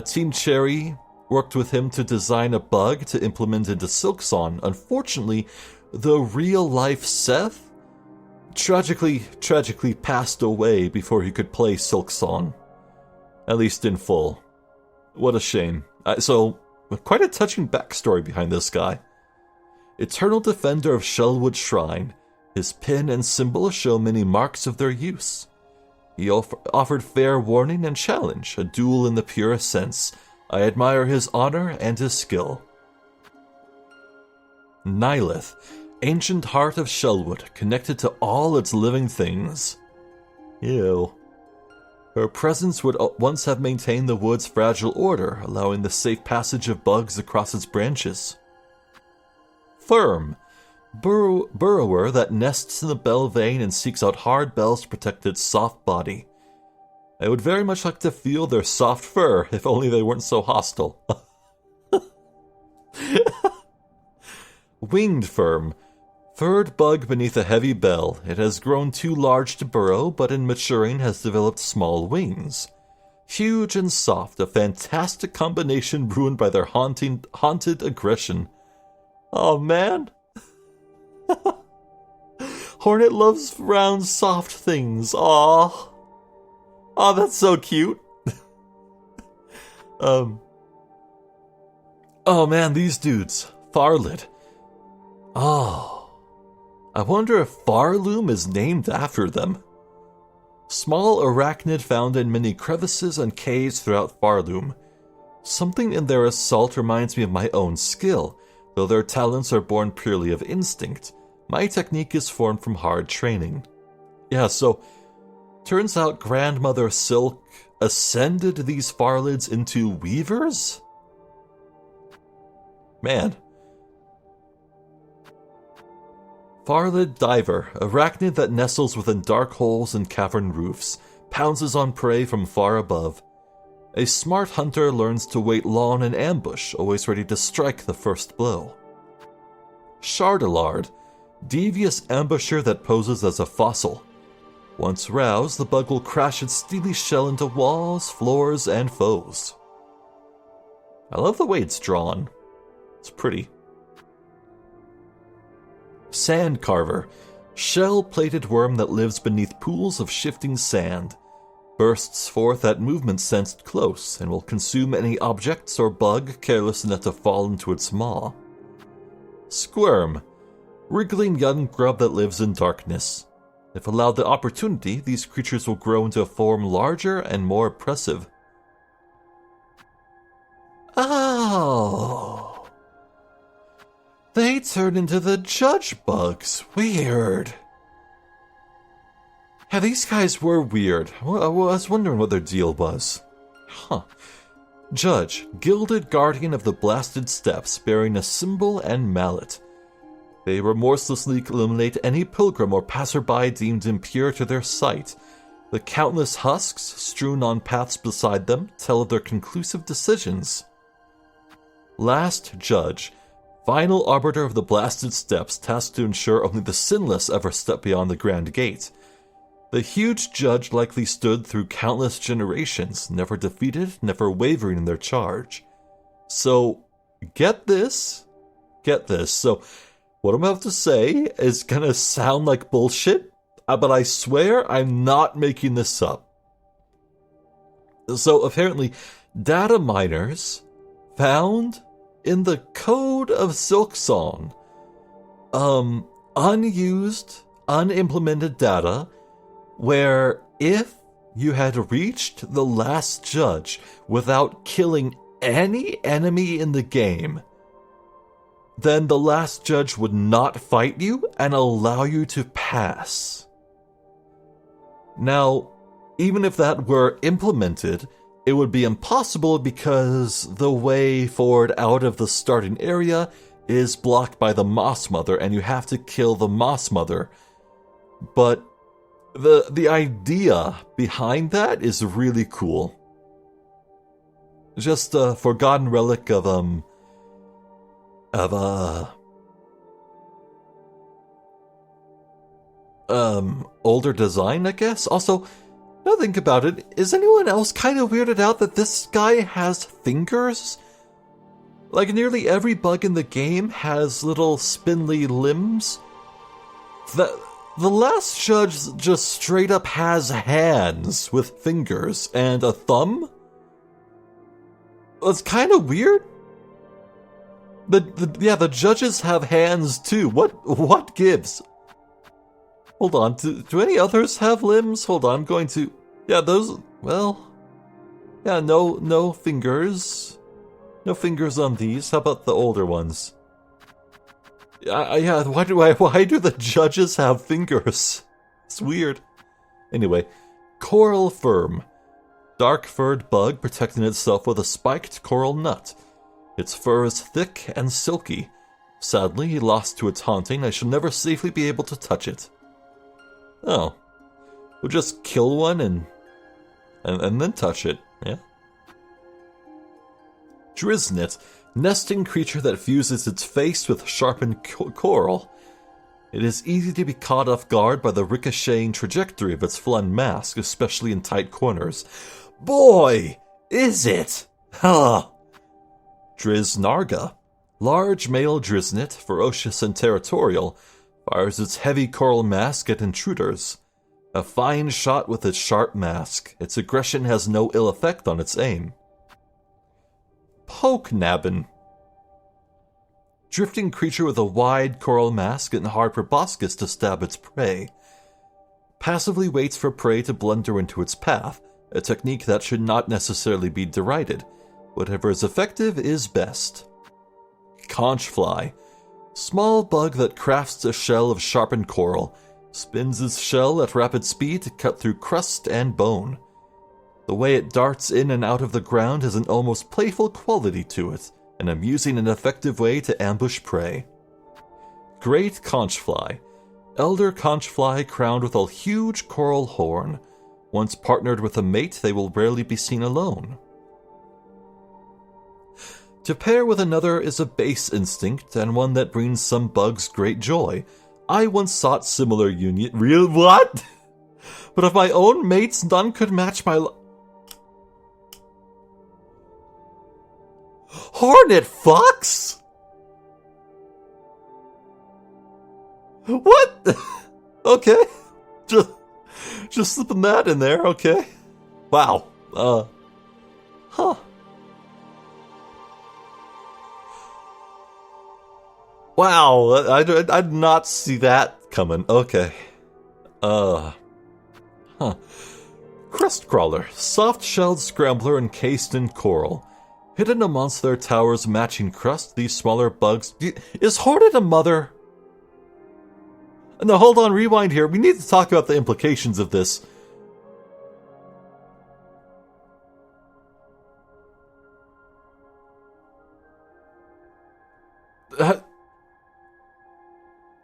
S1: Team Cherry worked with him to design a bug to implement into Silksong. Unfortunately, the real-life Seth tragically passed away before he could play Silksong. At least in full. What a shame. So, quite a touching backstory behind this guy. Eternal defender of Shellwood Shrine, his pin and symbol show many marks of their use. He offered fair warning and challenge, a duel in the purest sense. I admire his honor and his skill. Nylith, ancient heart of Shellwood, connected to all its living things. Ew. Her presence would once have maintained the wood's fragile order, allowing the safe passage of bugs across its branches. Firm, burrower that nests in the bell vein and seeks out hard bells to protect its soft body. I would very much like to feel their soft fur, if only they weren't so hostile. Winged Firm, furred bug beneath a heavy bell. It has grown too large to burrow, but in maturing has developed small wings. Huge and soft, a fantastic combination ruined by their haunted aggression. Oh, man. Hornet loves round, soft things. Aw. Aw, that's so cute. Oh, man, these dudes. Farlid. Oh. I wonder if Farloom is named after them. Small arachnid found in many crevices and caves throughout Farloom. Something in their assault reminds me of my own skill. Though their talents are born purely of instinct, my technique is formed from hard training. Yeah, so, turns out Grandmother Silk ascended these Farlids into weavers? Man. Farlid Diver, arachnid that nestles within dark holes and cavern roofs, pounces on prey from far above. A smart hunter learns to wait long in ambush, always ready to strike the first blow. Shardalard, devious ambusher that poses as a fossil. Once roused, the bug will crash its steely shell into walls, floors, and foes. I love the way it's drawn. It's pretty. Sand Carver, shell-plated worm that lives beneath pools of shifting sand. Bursts forth at movement sensed close, and will consume any objects or bug careless enough to fall into its maw. Squirm, wriggling young grub that lives in darkness. If allowed the opportunity, these creatures will grow into a form larger and more oppressive. Oh. They turn into the judge bugs. Weird. Yeah, these guys were weird. I was wondering what their deal was. Huh. Judge, gilded guardian of the blasted steps, bearing a symbol and mallet. They remorselessly eliminate any pilgrim or passerby deemed impure to their sight. The countless husks strewn on paths beside them tell of their conclusive decisions. Last Judge, final arbiter of the blasted steps, tasked to ensure only the sinless ever step beyond the grand gate. The huge judge likely stood through countless generations, never defeated, never wavering in their charge. So, get this. So, what I'm about to say is gonna sound like bullshit, but I swear I'm not making this up. So, apparently, data miners found in the code of Silksong, unused, unimplemented data where if you had reached the last judge without killing any enemy in the game, then the last judge would not fight you and allow you to pass. Now, even if that were implemented, it would be impossible because the way forward out of the starting area is blocked by the Moss Mother, and you have to kill the Moss Mother. But the idea behind that is really cool. Just a forgotten relic of older design, I guess. Also, now think about it, is anyone else kind of weirded out that this guy has fingers? Like, nearly every bug in the game has little spindly limbs. The last judge just straight up has hands with fingers and a thumb? That's kind of weird. The judges have hands too. What gives? Hold on, do any others have limbs? Hold on, I'm going to... Yeah, those... Well... Yeah, no fingers. No fingers on these. How about the older ones? Yeah, why do the judges have fingers? It's weird. Anyway, coral firm. Dark-furred bug protecting itself with a spiked coral nut. Its fur is thick and silky. Sadly, lost to its haunting, I shall never safely be able to touch it. Oh. We'll just kill one and then touch it, yeah? Driznet, nesting creature that fuses its face with sharpened coral. It is easy to be caught off guard by the ricocheting trajectory of its flung mask, especially in tight corners. Boy, is it! Huh! Driznarga. Large male Driznet, ferocious and territorial, fires its heavy coral mask at intruders. A fine shot with its sharp mask. Its aggression has no ill effect on its aim. Pokenabbin. Drifting creature with a wide coral mask and hard proboscis to stab its prey. Passively waits for prey to blunder into its path, a technique that should not necessarily be derided. Whatever is effective is best. Conchfly. Small bug that crafts a shell of sharpened coral, spins its shell at rapid speed to cut through crust and bone. The way it darts in and out of the ground has an almost playful quality to it, an amusing and effective way to ambush prey. Great Conchfly. Elder Conchfly crowned with a huge coral horn. Once partnered with a mate, they will rarely be seen alone. To pair with another is a base instinct, and one that brings some bugs great joy. I once sought similar union... Real what? But of my own mates, none could match my... Hornet fucks? What? Okay. Just slipping that in there, okay. Wow. Huh. Wow, I did not see that coming. Okay. Huh. Crestcrawler, soft-shelled scrambler encased in coral. Hidden amongst their tower's matching crust, these smaller bugs... Is Hornet a mother? No, hold on, rewind here. We need to talk about the implications of this.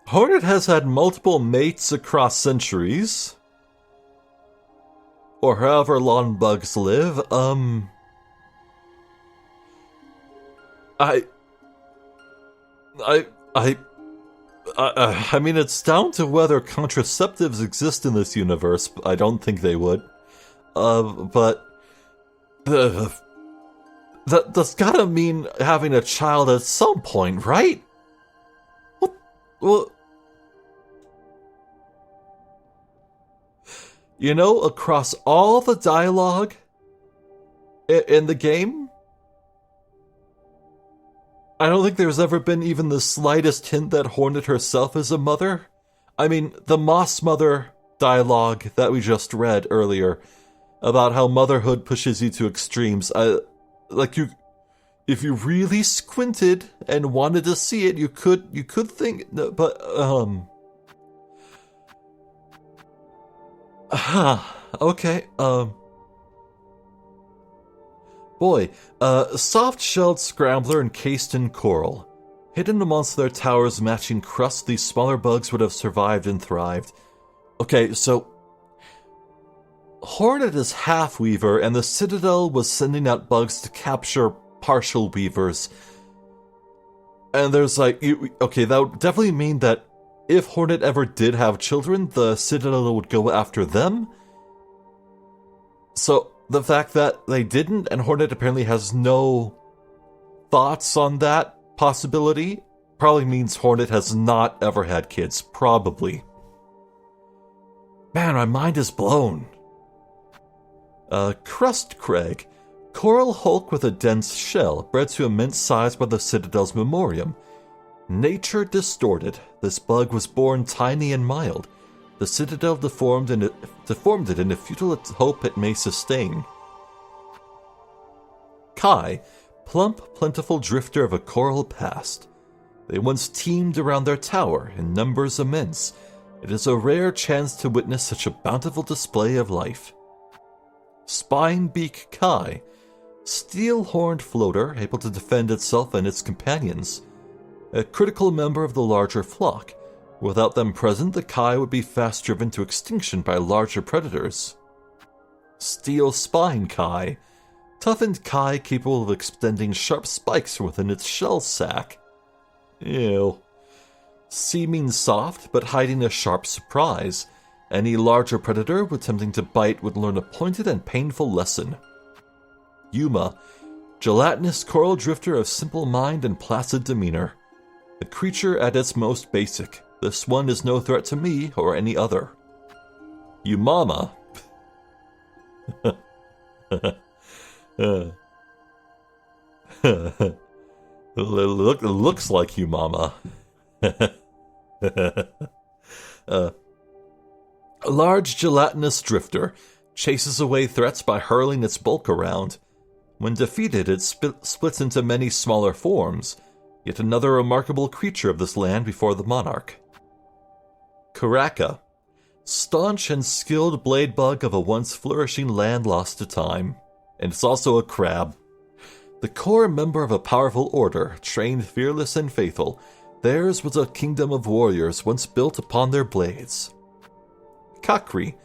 S1: Hornet has had multiple mates across centuries. Or however long bugs live. I mean, it's down to whether contraceptives exist in this universe. I don't think they would. But that's gotta mean having a child at some point, right? What? Well, you know, across all the dialogue in the game, I don't think there's ever been even the slightest hint that Hornet herself is a mother. I mean, the Moss Mother dialogue that we just read earlier about how motherhood pushes you to extremes. You if you really squinted and wanted to see it, you could think, but, okay, boy, soft-shelled scrambler encased in coral. Hidden amongst their towers' matching crust, these smaller bugs would have survived and thrived. Okay, so Hornet is half weaver, and the Citadel was sending out bugs to capture partial weavers. And there's okay, that would definitely mean that if Hornet ever did have children, the Citadel would go after them. So the fact that they didn't, and Hornet apparently has no thoughts on that possibility, probably means Hornet has not ever had kids, probably. Man, my mind is blown. Crust Crag. Coral hulk with a dense shell, bred to immense size by the Citadel's memoriam. Nature distorted. This bug was born tiny and mild. The Citadel deformed it in a futile hope it may sustain. Kai. Plump, plentiful drifter of a coral past. They once teemed around their tower, in numbers immense. It is a rare chance to witness such a bountiful display of life. Spinebeak Kai. Steel-horned floater, able to defend itself and its companions. A critical member of the larger flock. Without them present, the Kai would be fast driven to extinction by larger predators. Steel Spine Kai. Toughened Kai capable of extending sharp spikes from within its shell sac. Ew. Seeming soft, but hiding a sharp surprise. Any larger predator attempting to bite would learn a pointed and painful lesson. Yuma. Gelatinous coral drifter of simple mind and placid demeanor. A creature at its most basic. This one is no threat to me or any other. Umama. Looks like you, Mama. A large gelatinous drifter chases away threats by hurling its bulk around. When defeated, it splits into many smaller forms, yet another remarkable creature of this land before the monarch. Karaka. Staunch and skilled blade bug of a once flourishing land lost to time. And it's also a crab. The core member of a powerful order, trained fearless and faithful, theirs was a kingdom of warriors once built upon their blades. Kakri.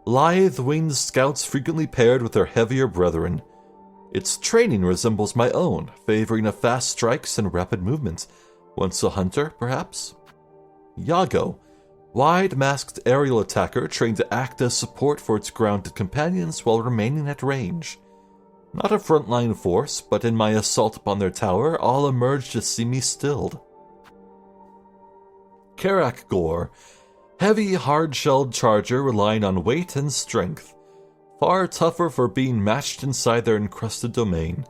S1: Lithe-winged scouts frequently paired with their heavier brethren. Its training resembles my own, favoring a fast strikes and rapid movement. Once a hunter, perhaps? Yago. Wide-masked aerial attacker trained to act as support for its grounded companions while remaining at range. Not a frontline force, but in my assault upon their tower, all emerged to see me stilled. Karak Gore. Heavy, hard-shelled charger relying on weight and strength. Far tougher for being matched inside their encrusted domain.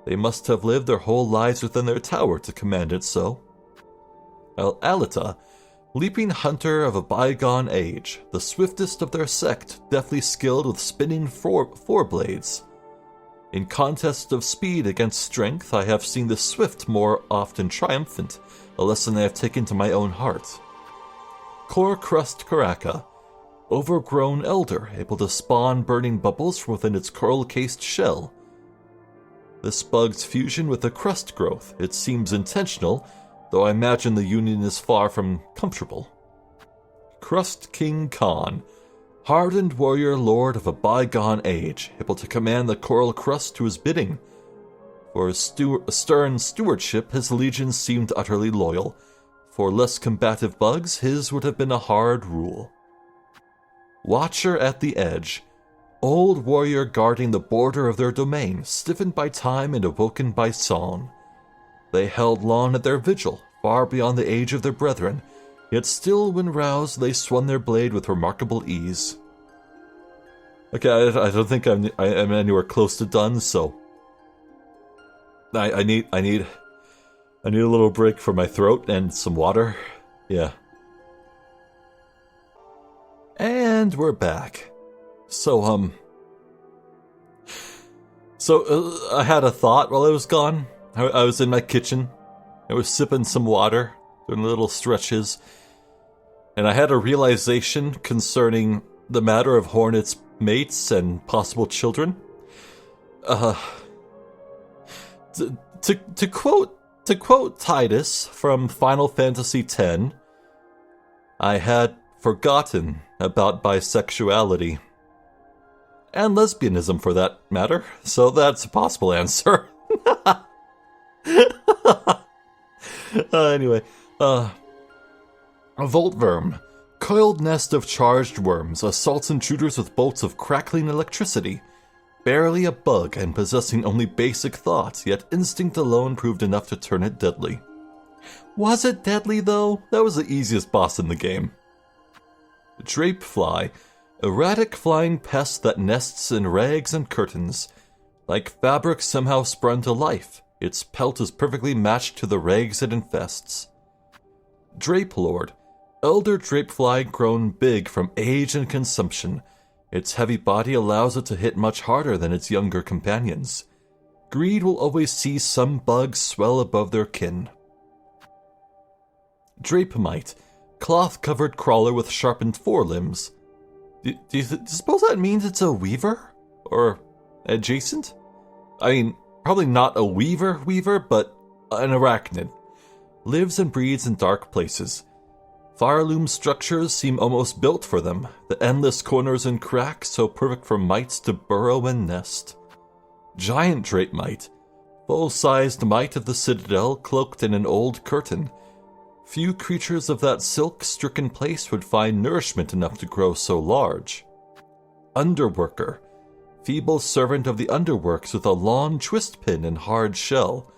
S1: They must have lived their whole lives within their tower to command it so. Alita. Leaping hunter of a bygone age, the swiftest of their sect, deftly skilled with spinning foreblades. In contests of speed against strength, I have seen the swift more often triumphant, a lesson I have taken to my own heart. Core Crust Karaka. Overgrown elder, able to spawn burning bubbles from within its coral-cased shell. This bug's fusion with the crust growth, it seems intentional, though I imagine the union is far from comfortable. Crust King Khan. Hardened warrior lord of a bygone age, able to command the coral crust to his bidding. For his stern stewardship, his legions seemed utterly loyal. For less combative bugs, his would have been a hard rule. Watcher at the edge. Old warrior guarding the border of their domain, stiffened by time and awoken by song. They held long at their vigil, far beyond the age of their brethren, yet still when roused they swung their blade with remarkable ease. Okay, I don't think I'm anywhere close to done, so I need a little break for my throat and some water. Yeah. And we're back. So I had a thought while I was gone. I was in my kitchen. I was sipping some water, doing little stretches, and I had a realization concerning the matter of Hornet's mates and possible children. To quote Titus from Final Fantasy X, I had forgotten about bisexuality. And lesbianism, for that matter. So that's a possible answer. Anyway, a Voltworm. Coiled nest of charged worms, assaults intruders with bolts of crackling electricity. Barely a bug and possessing only basic thoughts, yet instinct alone proved enough to turn it deadly. Was it deadly, though? That was the easiest boss in the game. Drapefly. Erratic flying pest that nests in rags and curtains. Like fabric somehow sprung to life, its pelt is perfectly matched to the rags it infests. Drapelord. Elder drapefly grown big from age and consumption. Its heavy body allows it to hit much harder than its younger companions. Greed will always see some bugs swell above their kin. Drapemite. Cloth-covered crawler with sharpened forelimbs. Do you suppose that means it's a weaver? Or adjacent? I mean, probably not a weaver, but an arachnid. Lives and breeds in dark places. Fireloom structures seem almost built for them, the endless corners and cracks so perfect for mites to burrow and nest. Giant drape mite. Full-sized mite of the citadel cloaked in an old curtain. Few creatures of that silk-stricken place would find nourishment enough to grow so large. Underworker. Feeble servant of the underworks with a long twist pin and hard shell.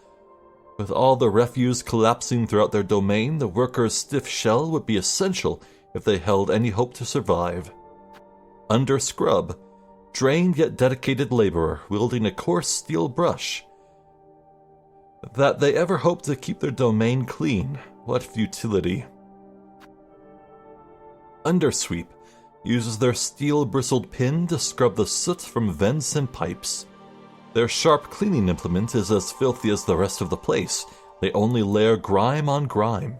S1: With all the refuse collapsing throughout their domain, the worker's stiff shell would be essential if they held any hope to survive. Underscrub. Drained yet dedicated laborer wielding a coarse steel brush. That they ever hope to keep their domain clean. What futility. Undersweep uses their steel-bristled pin to scrub the soot from vents and pipes. Their sharp cleaning implement is as filthy as the rest of the place. They only layer grime on grime.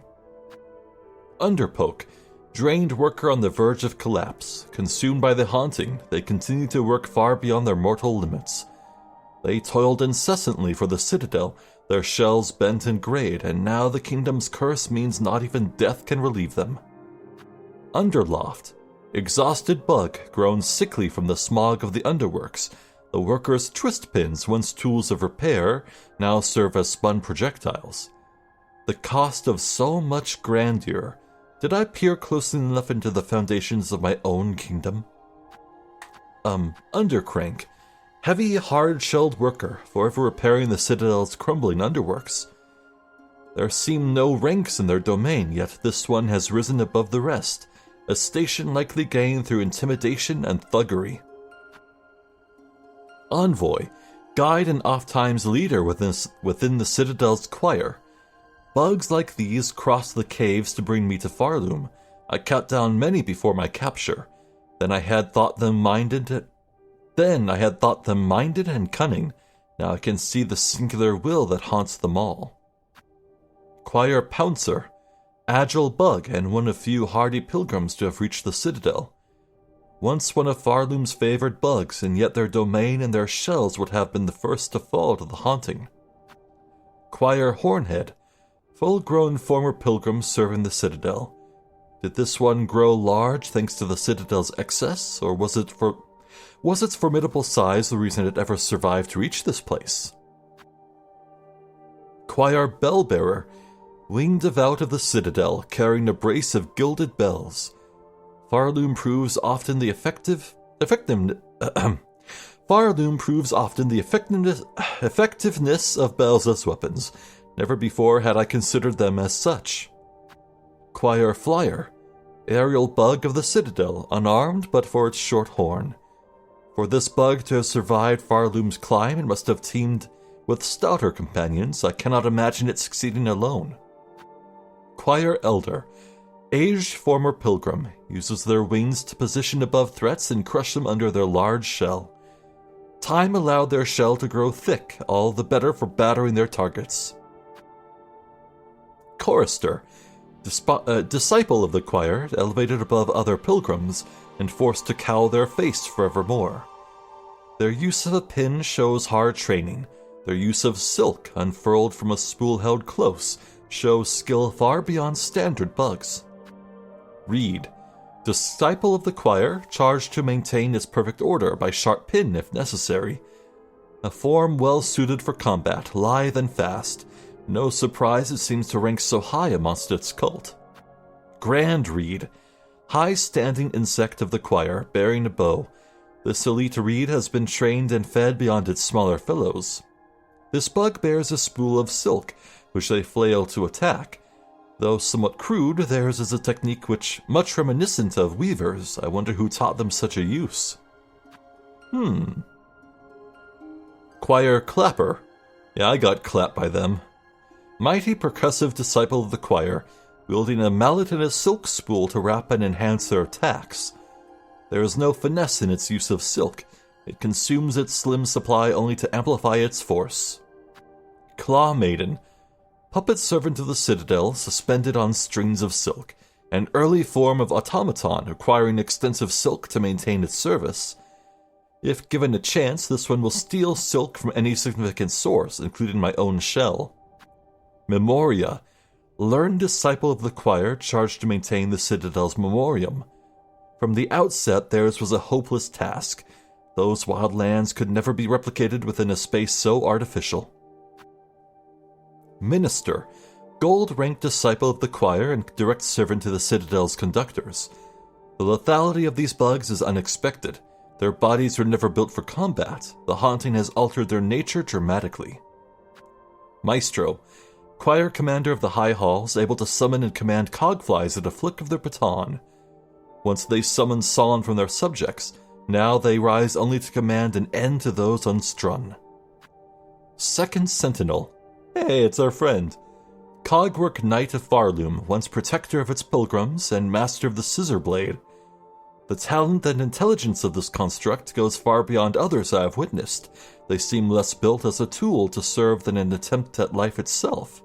S1: Underpoke. Drained worker on the verge of collapse. Consumed by the haunting, they continue to work far beyond their mortal limits. They toiled incessantly for the citadel, their shells bent and grayed, and now the kingdom's curse means not even death can relieve them. Underloft. Exhausted bug, grown sickly from the smog of the underworks. The workers' twist pins, once tools of repair, now serve as spun projectiles. The cost of so much grandeur. Did I peer closely enough into the foundations of my own kingdom? Undercrank. Heavy, hard-shelled worker, forever repairing the citadel's crumbling underworks. There seem no ranks in their domain, yet this one has risen above the rest, a station likely gained through intimidation and thuggery. Envoy. Guide and oft-times leader within the citadel's choir. Bugs like these cross the caves to bring me to Farloom. I cut down many before my capture. Then I had thought them minded and cunning. Now I can see the singular will that haunts them all. Choir Pouncer. Agile bug and one of few hardy pilgrims to have reached the citadel. Once one of Farloom's favored bugs, and yet their domain and their shells would have been the first to fall to the haunting. Choir Hornet. Full-grown former pilgrim serving the citadel. Did this one grow large thanks to the citadel's excess, or was its formidable size the reason it ever survived to reach this place? Choir Bellbearer. Winged out of the citadel, carrying a brace of gilded bells. Farloom proves often the effectiveness of bells as weapons. Never before had I considered them as such. Choir Flyer. Aerial bug of the citadel, unarmed but for its short horn. For this bug to have survived Farloom's climb, it must have teamed with stouter companions. I cannot imagine it succeeding alone. Choir Elder. Aged former pilgrim, uses their wings to position above threats and crush them under their large shell. Time allowed their shell to grow thick, all the better for battering their targets. Chorister, disciple of the choir, elevated above other pilgrims and forced to cowl their face forevermore. Their use of a pin shows hard training. Their use of silk, unfurled from a spool held close, shows skill far beyond standard bugs. Reed, disciple of the choir, charged to maintain its perfect order by sharp pin if necessary. A form well suited for combat, lithe and fast. No surprise it seems to rank so high amongst its cult. Grand Reed, high-standing insect of the choir, bearing a bow. This elite reed has been trained and fed beyond its smaller fellows. This bug bears a spool of silk, which they flail to attack. Though somewhat crude, theirs is a technique which, much reminiscent of weavers, I wonder who taught them such a use. Choir Clapper. Yeah, I got clapped by them. Mighty percussive disciple of the choir, wielding a mallet and a silk spool to wrap and enhance their attacks. There is no finesse in its use of silk. It consumes its slim supply only to amplify its force. Claw Maiden, puppet servant of the Citadel, suspended on strings of silk, an early form of automaton requiring extensive silk to maintain its service. If given a chance, this one will steal silk from any significant source, including my own shell. Memoria, learned disciple of the choir charged to maintain the Citadel's memoriam. From the outset, theirs was a hopeless task. Those wild lands could never be replicated within a space so artificial. Minister, gold-ranked disciple of the choir and direct servant to the Citadel's conductors. The lethality of these bugs is unexpected. Their bodies were never built for combat. The haunting has altered their nature dramatically. Maestro, choir commander of the High Halls, able to summon and command cogflies at a flick of their baton. Once they summoned song from their subjects, now they rise only to command an end to those unstrung. Second Sentinel. Hey, it's our friend. Cogwork Knight of Farloom, once protector of its pilgrims and master of the scissor blade. The talent and intelligence of this construct goes far beyond others I have witnessed. They seem less built as a tool to serve than an attempt at life itself.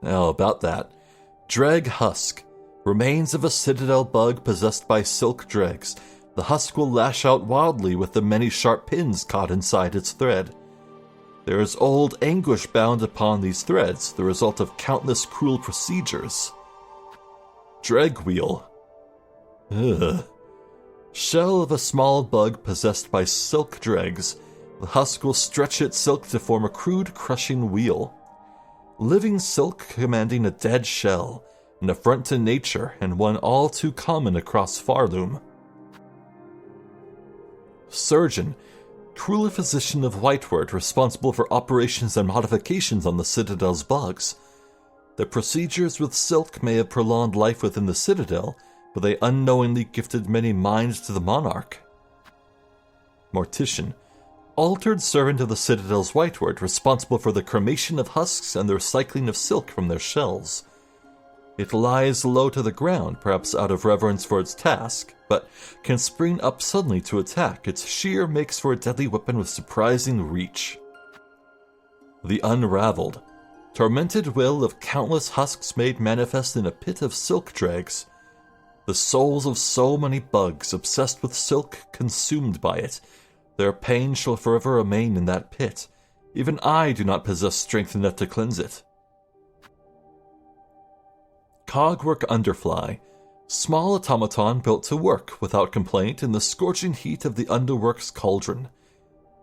S1: Now, about that. Dreg Husk. Remains of a Citadel bug possessed by silk dregs. The husk will lash out wildly with the many sharp pins caught inside its thread. There is old anguish bound upon these threads, the result of countless cruel procedures. Dreg Wheel. Ugh. Shell of a small bug possessed by silk dregs. The husk will stretch its silk to form a crude, crushing wheel. Living silk commanding a dead shell, an affront to nature and one all too common across Farloom. Surgeon, cruel physician of Whiteward responsible for operations and modifications on the Citadel's bugs. The procedures with silk may have prolonged life within the Citadel, but they unknowingly gifted many minds to the monarch. Mortician, altered servant of the Citadel's Whiteward, responsible for the cremation of husks and the recycling of silk from their shells. It lies low to the ground, perhaps out of reverence for its task, but can spring up suddenly to attack. Its sheer makes for a deadly weapon with surprising reach. The Unraveled, tormented will of countless husks made manifest in a pit of silk dregs. The souls of so many bugs obsessed with silk, consumed by it. Their pain shall forever remain in that pit. Even I do not possess strength enough to cleanse it. Cogwork Underfly, small automaton built to work without complaint in the scorching heat of the underwork's cauldron.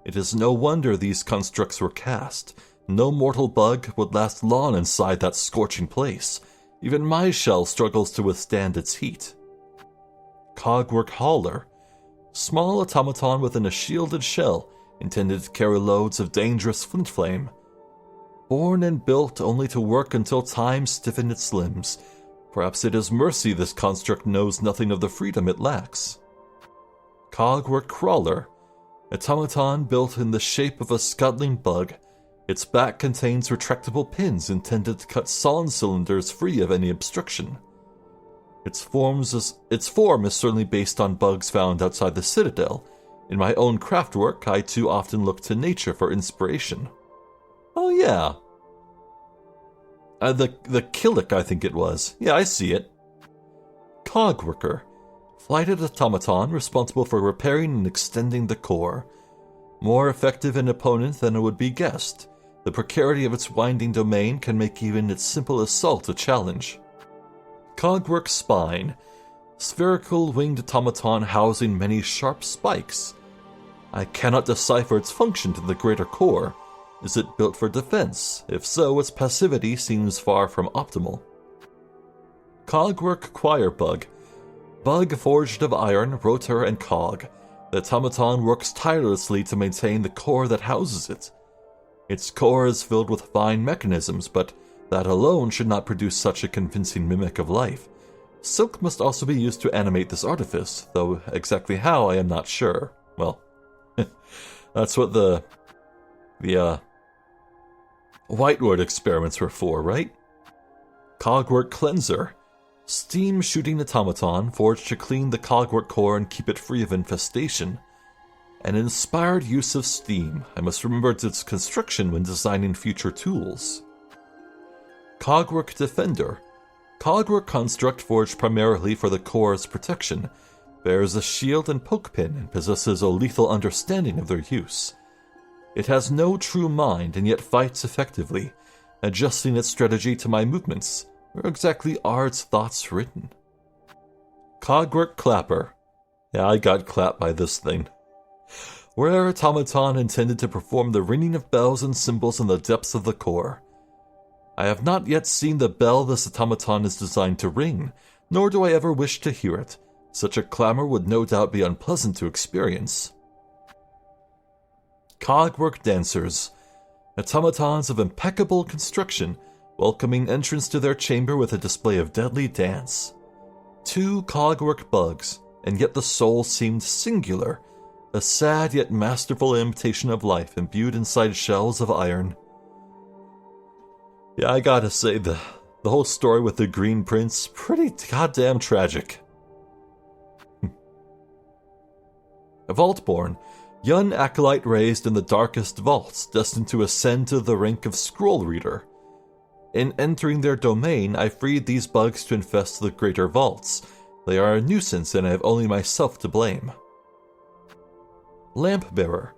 S1: It is no wonder these constructs were cast. No mortal bug would last long inside that scorching place. Even my shell struggles to withstand its heat. Cogwork Hauler, small automaton within a shielded shell, intended to carry loads of dangerous flint flame. Born and built only to work until time stiffened its limbs. Perhaps it is mercy this construct knows nothing of the freedom it lacks. Cogwork Crawler, automaton built in the shape of a scuttling bug. Its back contains retractable pins intended to cut sawn cylinders free of any obstruction. Its form is certainly based on bugs found outside the Citadel. In my own craft work, I too often look to nature for inspiration. Oh yeah. The Killick, I think it was. Yeah, I see it. Cogworker. Flighted automaton responsible for repairing and extending the core. More effective an opponent than it would be guessed. The precarity of its winding domain can make even its simple assault a challenge. Cogwork spine. Spherical winged automaton housing many sharp spikes. I cannot decipher its function to the greater core. Is it built for defense? If so, its passivity seems far from optimal. Cogwork choir bug. Bug forged of iron, rotor, and cog. The automaton works tirelessly to maintain the core that houses it. Its core is filled with fine mechanisms, but that alone should not produce such a convincing mimic of life. Silk must also be used to animate this artifice, though exactly how I am not sure. Well, that's what the Whitewood experiments were for, right? Cogwork cleanser. Steam shooting automaton forged to clean the cogwork core and keep it free of infestation. An inspired use of steam. I must remember its construction when designing future tools. Cogwork defender. Cogwork construct forged primarily for the core's protection. Bears a shield and poke pin and possesses a lethal understanding of their use. It has no true mind and yet fights effectively, adjusting its strategy to my movements. Where exactly are its thoughts written? Cogwork clapper. Yeah, I got clapped by this thing. Rare automaton intended to perform the ringing of bells and cymbals in the depths of the core. I have not yet seen the bell this automaton is designed to ring, nor do I ever wish to hear it. Such a clamor would no doubt be unpleasant to experience. Cogwork dancers. Automatons of impeccable construction, welcoming entrance to their chamber with a display of deadly dance. 2 cogwork bugs, and yet the soul seemed singular, a sad yet masterful imitation of life imbued inside shells of iron. Yeah, I gotta say, the whole story with the Green Prince, pretty goddamn tragic. A Vaultborn. Young acolyte raised in the darkest vaults, destined to ascend to the rank of scroll reader. In entering their domain, I freed these bugs to infest the greater vaults. They are a nuisance, and I have only myself to blame. Lampbearer.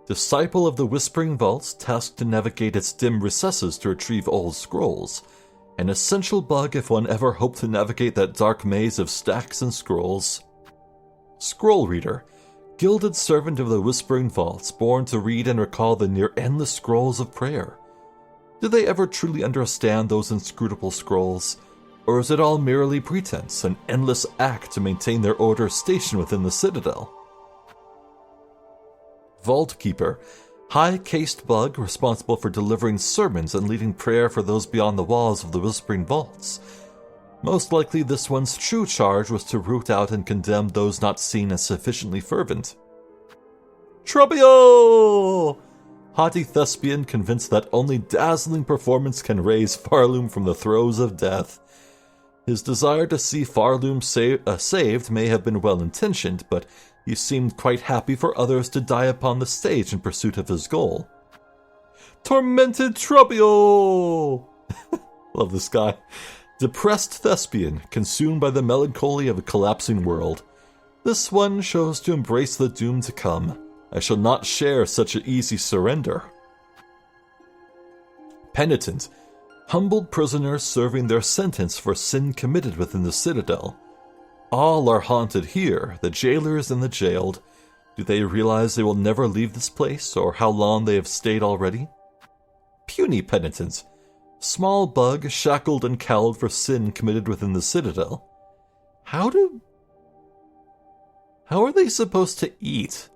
S1: Disciple of the Whispering Vaults, tasked to navigate its dim recesses to retrieve old scrolls. An essential bug if one ever hoped to navigate that dark maze of stacks and scrolls. Scroll Reader. Gilded servant of the Whispering Vaults, born to read and recall the near-endless scrolls of prayer. Do they ever truly understand those inscrutable scrolls? Or is it all merely pretense, an endless act to maintain their order stationed within the citadel? Vault Keeper. High-cased bug responsible for delivering sermons and leading prayer for those beyond the walls of the Whispering Vaults. Most likely this one's true charge was to root out and condemn those not seen as sufficiently fervent. Trubio! Haughty thespian convinced that only dazzling performance can raise Farloom from the throes of death. His desire to see Farloom saved may have been well-intentioned, but he seemed quite happy for others to die upon the stage in pursuit of his goal. Tormented Trubio! Love this guy. Depressed thespian, consumed by the melancholy of a collapsing world. This one chose to embrace the doom to come. I shall not share such an easy surrender. Penitent. Humbled prisoners serving their sentence for sin committed within the citadel. All are haunted here, the jailers and the jailed. Do they realize they will never leave this place, or how long they have stayed already? Puny penitent. Small bug, shackled and cowled for sin committed within the citadel. How are they supposed to eat?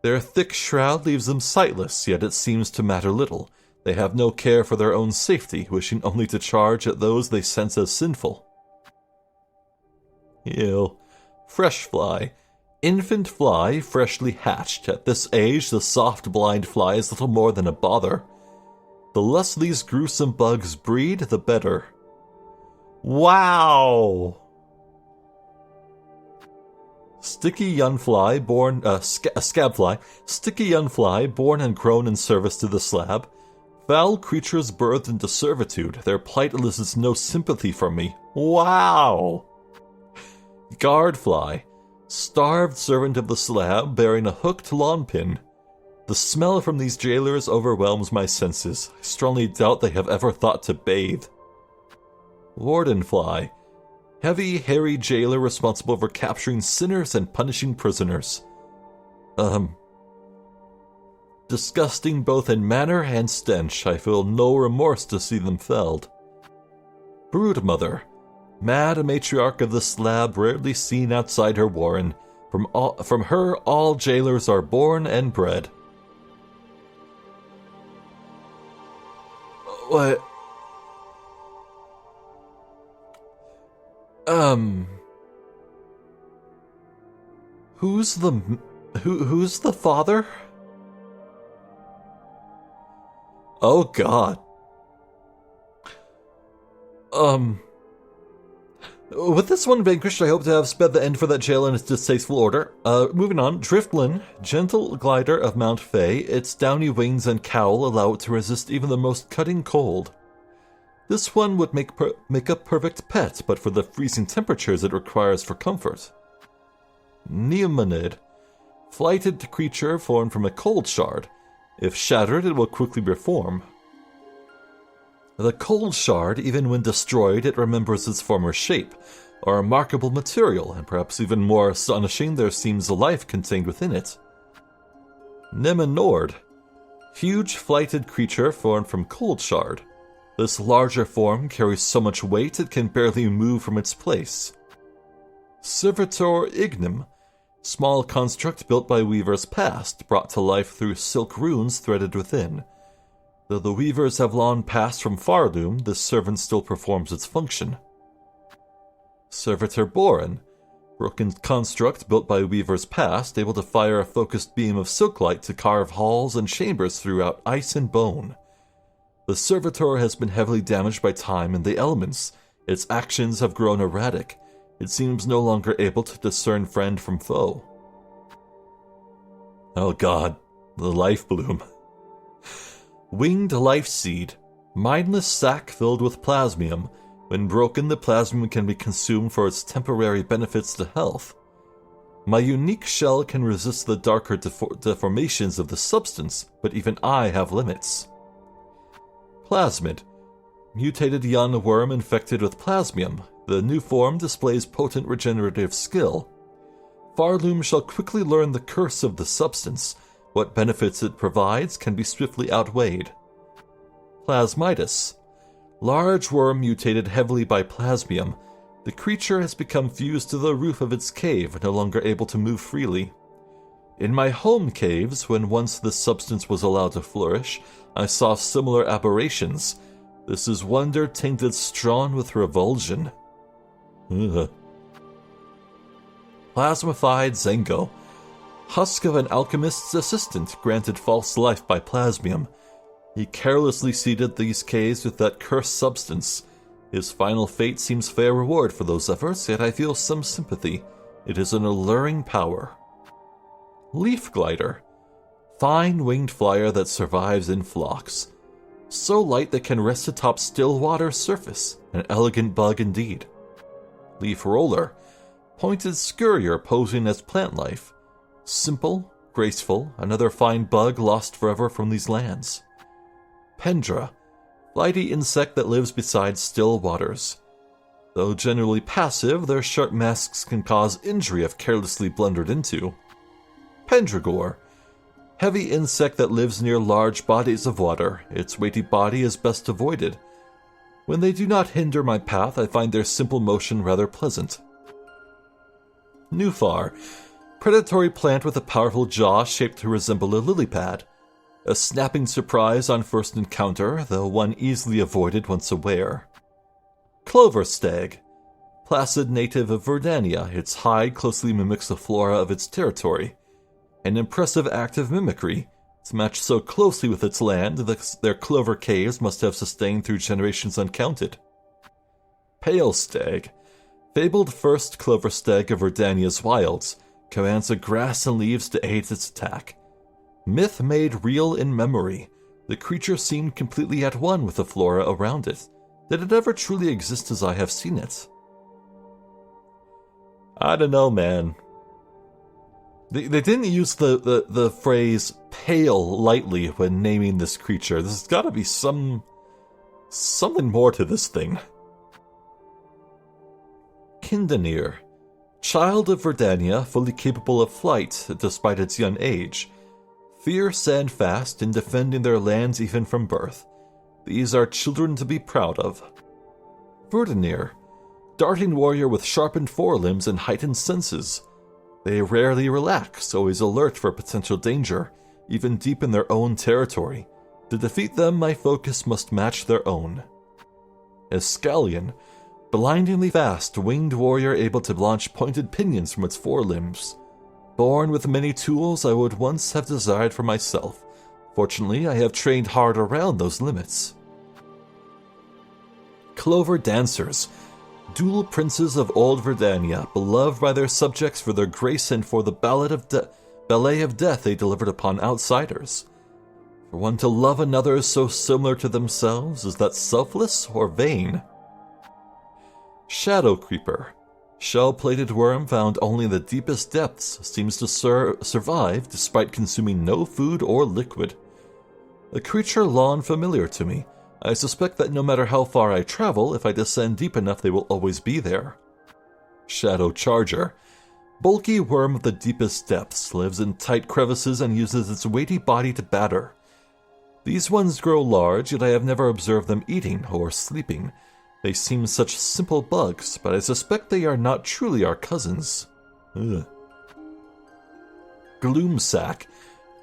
S1: Their thick shroud leaves them sightless, yet it seems to matter little. They have no care for their own safety, wishing only to charge at those they sense as sinful. Ew. Fresh fly. Infant fly, freshly hatched. At this age, the soft blind fly is little more than a bother. The less these gruesome bugs breed, the better. Wow! Sticky Yunfly, Scabfly. Sticky Yunfly, born and grown in service to the slab. Foul creatures birthed into servitude. Their plight elicits no sympathy from me. Wow! Guardfly. Starved servant of the slab, bearing a hooked lawn pin. The smell from these jailers overwhelms my senses. I strongly doubt they have ever thought to bathe. Wardenfly. Heavy, hairy jailer responsible for capturing sinners and punishing prisoners. Disgusting both in manner and stench. I feel no remorse to see them felled. Broodmother. Mad matriarch of the slab, rarely seen outside her warren. From her, all jailers are born and bred. What? Who's the father? Oh God. With this one vanquished, I hope to have sped the end for that jail in its distasteful order. Moving on, Driftlin, gentle glider of Mount Fay, its downy wings and cowl allow it to resist even the most cutting cold. This one would make a perfect pet, but for the freezing temperatures it requires for comfort. Neomanid, flighted creature formed from a cold shard. If shattered, it will quickly reform. The cold shard, even when destroyed, it remembers its former shape, a remarkable material, and perhaps even more astonishing, there seems a life contained within it. Nemanord, huge flighted creature formed from cold shard. This larger form carries so much weight it can barely move from its place. Servitor Ignim, small construct built by weavers past, brought to life through silk runes threaded within. Though the weavers have long passed from Farloom, this servant still performs its function. Servitor Boren, broken construct built by weavers past, able to fire a focused beam of silk light to carve halls and chambers throughout ice and bone. The servitor has been heavily damaged by time and the elements. Its actions have grown erratic. It seems no longer able to discern friend from foe. Oh God, the life bloom. Winged life seed, mindless sac filled with plasmium. When broken, the plasmium can be consumed for its temporary benefits to health. My unique shell can resist the darker deformations of the substance, but even I have limits. Plasmid, mutated young worm infected with plasmium. The new form displays potent regenerative skill. Farloom shall quickly learn the curse of the substance. What benefits it provides can be swiftly outweighed. Plasmitis, large worm mutated heavily by plasmium. The creature has become fused to the roof of its cave, no longer able to move freely. In my home caves, when once this substance was allowed to flourish, I saw similar aberrations. This is wonder tainted strong with revulsion. Ugh. Plasmified Zengo, husk of an alchemist's assistant granted false life by plasmium. He carelessly seeded these caves with that cursed substance. His final fate seems fair reward for those efforts, yet I feel some sympathy. It is an alluring power. Leaf glider, fine winged flyer that survives in flocks. So light that can rest atop still water surface, an elegant bug indeed. Leaf roller, pointed scurrier posing as plant life. Simple, graceful, another fine bug lost forever from these lands. Pendra, flighty insect that lives beside still waters. Though generally passive, their sharp masks can cause injury if carelessly blundered into. Pendragore, heavy insect that lives near large bodies of water. Its weighty body is best avoided. When they do not hinder my path, I find their simple motion rather pleasant. Nufar, predatory plant with a powerful jaw shaped to resemble a lily pad. A snapping surprise on first encounter, though one easily avoided once aware. Clover stag, placid native of Verdania, its hide closely mimics the flora of its territory. An impressive act of mimicry. It's matched so closely with its land that their clover caves must have sustained through generations uncounted. Pale stag, fabled first clover stag of Verdania's wilds, commands the grass and leaves to aid its attack. Myth made real in memory, the creature seemed completely at one with the flora around it. Did it ever truly exist as I have seen it? I don't know, man. They didn't use the phrase pale lightly when naming this creature. There's gotta be something more to this thing. Kindanir. Child of Verdania, fully capable of flight despite its young age. Fierce and fast in defending their lands even from birth. These are children to be proud of. Verdanir. Darting warrior with sharpened forelimbs and heightened senses. They rarely relax, always alert for potential danger, even deep in their own territory. To defeat them, my focus must match their own. Escallion. Blindingly fast, winged warrior able to launch pointed pinions from its forelimbs. Born with many tools I would once have desired for myself. Fortunately, I have trained hard around those limits. Clover Dancers. Dual princes of old Verdania, beloved by their subjects for their grace and for the ballet of death they delivered upon outsiders. For one to love another so similar to themselves, is that selfless or vain? Shadow Creeper. Shell-plated worm found only in the deepest depths, seems to survive despite consuming no food or liquid. A creature long familiar to me. I suspect that no matter how far I travel, if I descend deep enough they will always be there. Shadow Charger. Bulky worm of the deepest depths, lives in tight crevices and uses its weighty body to batter. These ones grow large, yet I have never observed them eating or sleeping. They seem such simple bugs, but I suspect they are not truly our cousins. Ugh. Gloomsack.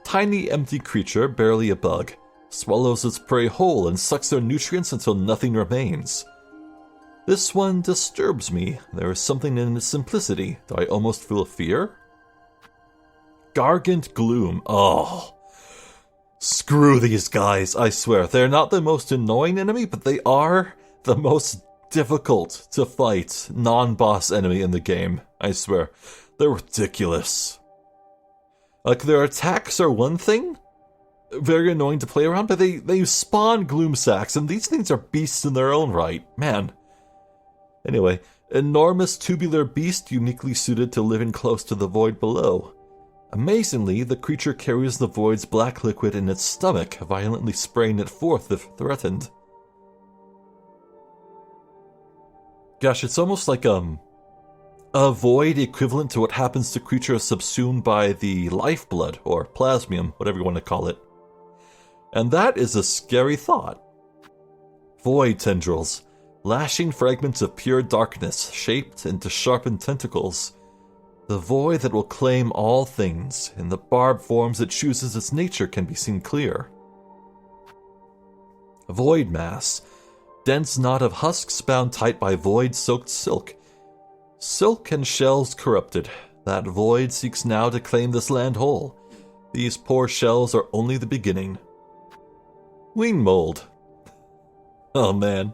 S1: Tiny empty creature, barely a bug. Swallows its prey whole and sucks their nutrients until nothing remains. This one disturbs me. There is something in its simplicity. Do I almost feel fear? Gargant Gloom. Oh. Screw these guys, I swear. They're not the most annoying enemy, but they are the most difficult to fight non-boss enemy in the game. I swear. They're ridiculous. Like, their attacks are one thing, very annoying to play around, but they spawn Gloomsacks, and these things are beasts in their own right. Man. Anyway, enormous tubular beast uniquely suited to living close to the void below. Amazingly, the creature carries the void's black liquid in its stomach, violently spraying it forth if threatened. Gosh, it's almost like a void equivalent to what happens to creatures subsumed by the lifeblood, or plasmium, whatever you want to call it. And that is a scary thought. Void tendrils, lashing fragments of pure darkness, shaped into sharpened tentacles. The void that will claim all things, in the barbed forms it chooses its nature can be seen clear. Void mass, dense knot of husks bound tight by void-soaked silk. Silk and shells corrupted. That void seeks now to claim this land whole. These poor shells are only the beginning. Wing mold. Oh man.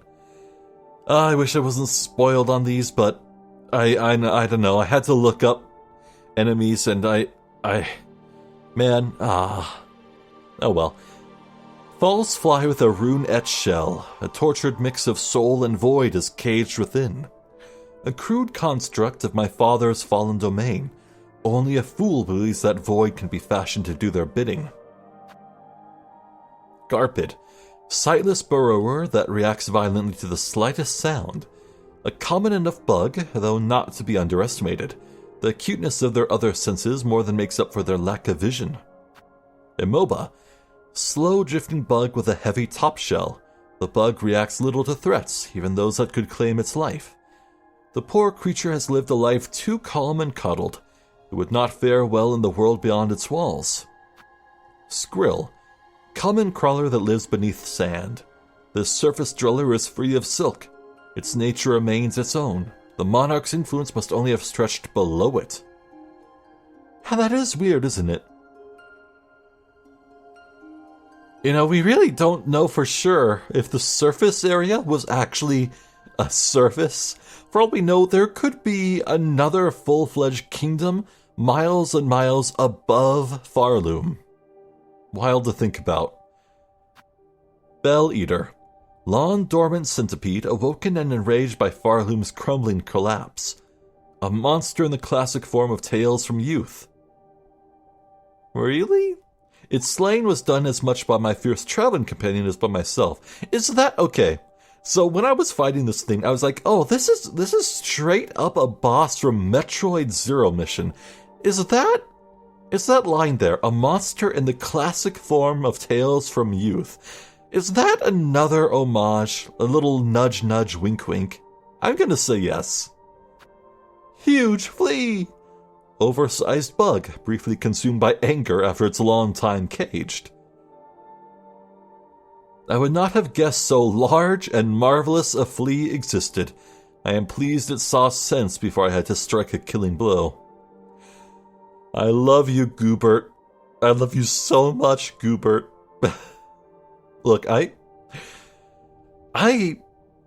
S1: I wish I wasn't spoiled on these, but I don't know. I had to look up enemies and oh well. Falls fly with a rune-etched shell. A tortured mix of soul and void is caged within. A crude construct of my father's fallen domain. Only a fool believes that void can be fashioned to do their bidding. Garpid. Sightless burrower that reacts violently to the slightest sound. A common enough bug, though not to be underestimated. The acuteness of their other senses more than makes up for their lack of vision. Imoba. Slow drifting bug with a heavy top shell. The bug reacts little to threats, even those that could claim its life. The poor creature has lived a life too calm and cuddled. It would not fare well in the world beyond its walls. Skrill. Common crawler that lives beneath sand. This surface dweller is free of silk. Its nature remains its own. The monarch's influence must only have stretched below it. How that is weird, isn't it? You know, we really don't know for sure if the surface area was actually a surface. For all we know, there could be another full-fledged kingdom miles and miles above Farloom. Wild to think about. Bell Eater. Long-dormant centipede awoken and enraged by Farloom's crumbling collapse. A monster in the classic form of Tales from Youth. Really? Its slaying was done as much by my fierce traveling companion as by myself. Is that okay? So when I was fighting this thing, I was like, oh, this is straight up a boss from Metroid Zero Mission. Is that line there, a monster in the classic form of Tales from Youth? Is that another homage? A little nudge nudge wink wink? I'm gonna say yes. Huge flea! Oversized bug, briefly consumed by anger after its long time caged. I would not have guessed so large and marvelous a flea existed. I am pleased it saw sense before I had to strike a killing blow. I love you, Goobert. I love you so much, Goobert. Look, I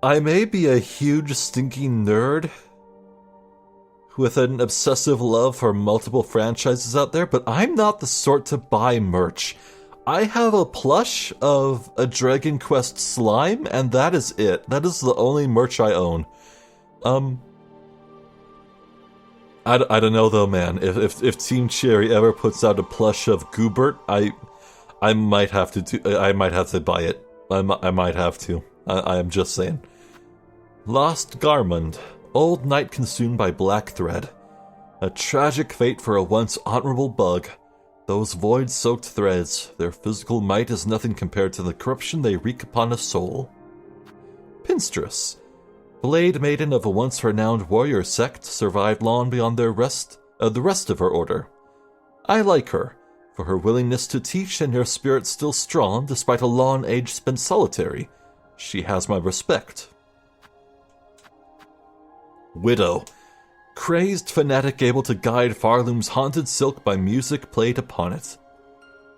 S1: may be a huge stinking nerd with an obsessive love for multiple franchises out there, but I'm not the sort to buy merch. I have a plush of a Dragon Quest slime, and that is it. That is the only merch I own. I don't know though, man. If Team Cherry ever puts out a plush of Goobert, I might have to buy it. I might have to. I am just saying. Lost Garmund. Old night consumed by black thread. A tragic fate for a once honorable bug. Those void-soaked threads, their physical might is nothing compared to the corruption they wreak upon a soul. Pinstress. Blade maiden of a once renowned warrior sect, survived long beyond the rest of her order. I like her, for her willingness to teach and her spirit still strong despite a long age spent solitary. She has my respect. Widow. Crazed fanatic able to guide Farloom's haunted silk by music played upon it.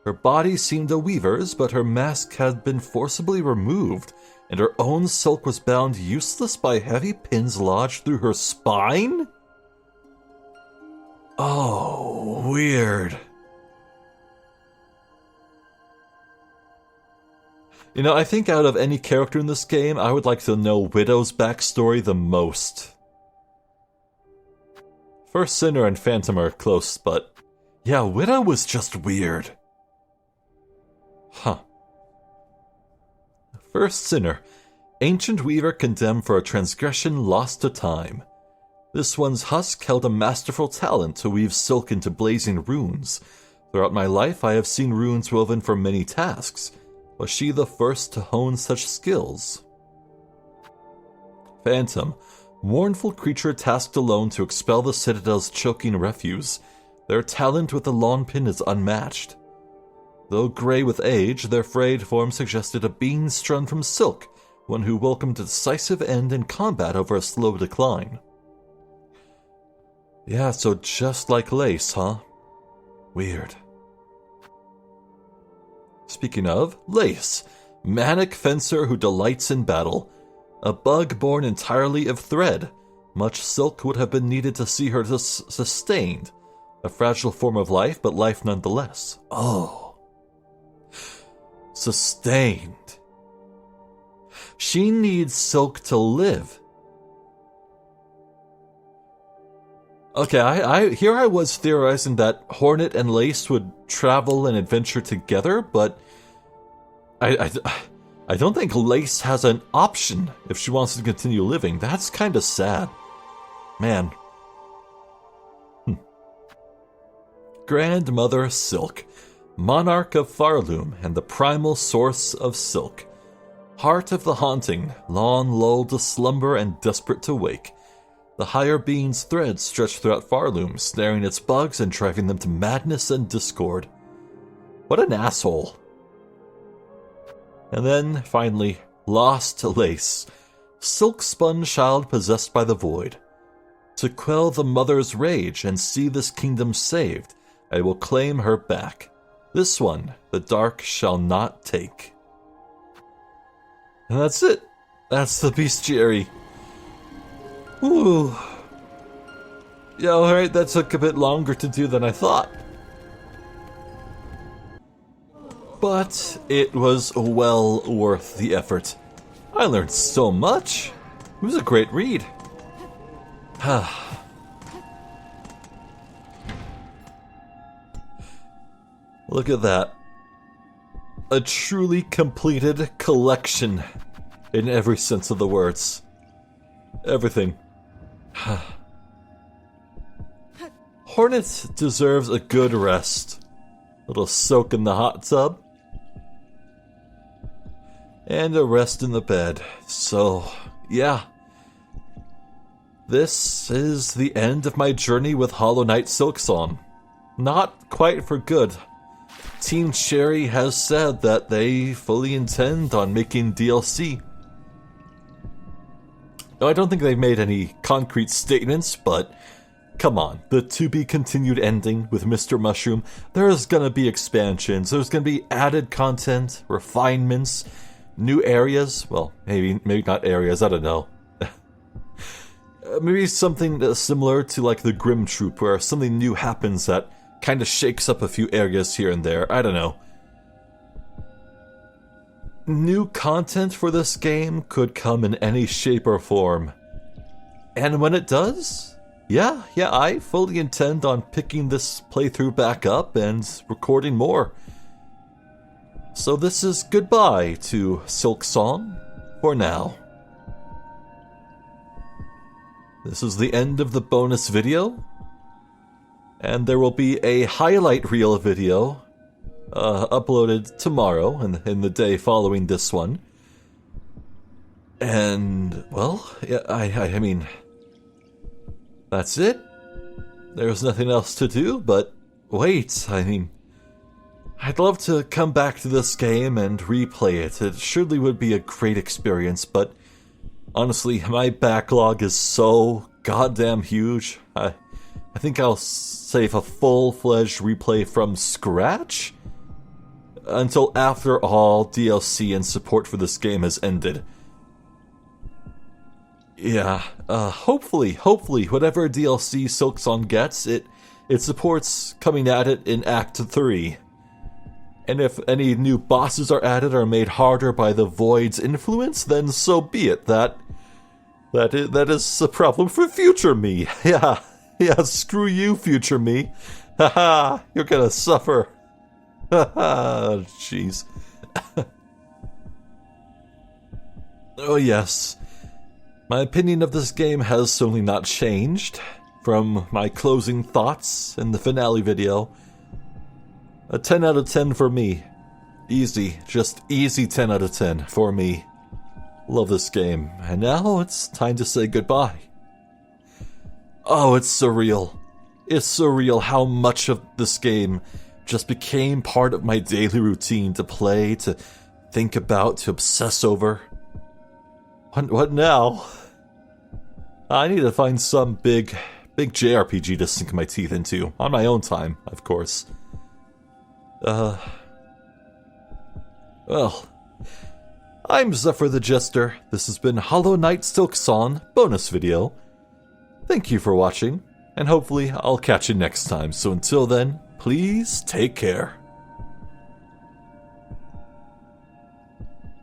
S1: Her body seemed a weaver's, but her mask had been forcibly removed, and her own silk was bound useless by heavy pins lodged through her spine? Oh, weird. You know, I think out of any character in this game, I would like to know Widow's backstory the most. First Sinner and Phantom are close, but yeah, Widow was just weird. Huh. First Sinner. Ancient weaver condemned for a transgression lost to time. This one's husk held a masterful talent to weave silk into blazing runes. Throughout my life, I have seen runes woven for many tasks. Was she the first to hone such skills? Phantom. Mournful creature tasked alone to expel the Citadel's choking refuse. Their talent with the long pin is unmatched. Though gray with age, their frayed form suggested a being strung from silk, one who welcomed a decisive end in combat over a slow decline. Yeah, so just like lace, huh? Weird. Speaking of, Lace. Manic fencer who delights in battle. A bug born entirely of thread. Much silk would have been needed to see her sustained. A fragile form of life, but life nonetheless. Oh. Sustained. She needs silk to live. Okay, I was theorizing that Hornet and Lace would travel and adventure together, but I don't think Lace has an option if she wants to continue living. That's kind of sad. Man. Grandmother Silk. Monarch of Farloom and the primal source of silk. Heart of the haunting, long lulled to slumber and desperate to wake. The higher being's threads stretch throughout Farloom, snaring its bugs and driving them to madness and discord. What an asshole. And then, finally, Lost Lace. Silk-spun child possessed by the void. To quell the mother's rage and see this kingdom saved, I will claim her back. This one, the dark shall not take. And that's it. That's the bestiary. Ooh. Yeah, alright, that took a bit longer to do than I thought. But it was well worth the effort. I learned so much. It was a great read. Look at that. A truly completed collection in every sense of the words. Everything. Hornet deserves a good rest. A little soak in the hot tub. And a rest in the bed. So, yeah. This is the end of my journey with Hollow Knight Silksong. Not quite for good. Team Cherry has said that they fully intend on making DLC. Now, I don't think they've made any concrete statements, but come on, the to-be-continued ending with Mr. Mushroom, there's gonna be expansions, there's gonna be added content, refinements, new areas. Well, maybe not areas, I don't know. Maybe something similar to like the Grim Troop, where something new happens that kind of shakes up a few areas here and there. I don't know. New content for this game could come in any shape or form. And when it does, yeah, I fully intend on picking this playthrough back up and recording more. So this is goodbye to Silksong for now. This is the end of the bonus video. And there will be a highlight reel video uploaded tomorrow in the day following this one. And, well, yeah, I mean, that's it. There's nothing else to do, but wait, I mean, I'd love to come back to this game and replay it. It surely would be a great experience, but honestly, my backlog is so goddamn huge. I think I'll save a full-fledged replay from scratch until after all DLC and support for this game has ended. Yeah, hopefully, whatever DLC Silksong gets, it supports coming at it in Act 3. And if any new bosses are added or made harder by the Void's influence, then so be it. That is a problem for future me. Yeah, screw you, future me. Haha, you're gonna suffer. Haha, jeez. Oh yes. My opinion of this game has certainly not changed from my closing thoughts in the finale video. A 10 out of 10 for me. Easy, just easy 10 out of 10 for me. Love this game. And now it's time to say goodbye. Oh, it's surreal. It's surreal how much of this game just became part of my daily routine to play, to think about, to obsess over. What now? I need to find some big JRPG to sink my teeth into, on my own time, of course. Well, I'm Zephyr the Jester. This has been Hollow Knight Silksong bonus video. Thank you for watching, and hopefully I'll catch you next time. So until then, please take care.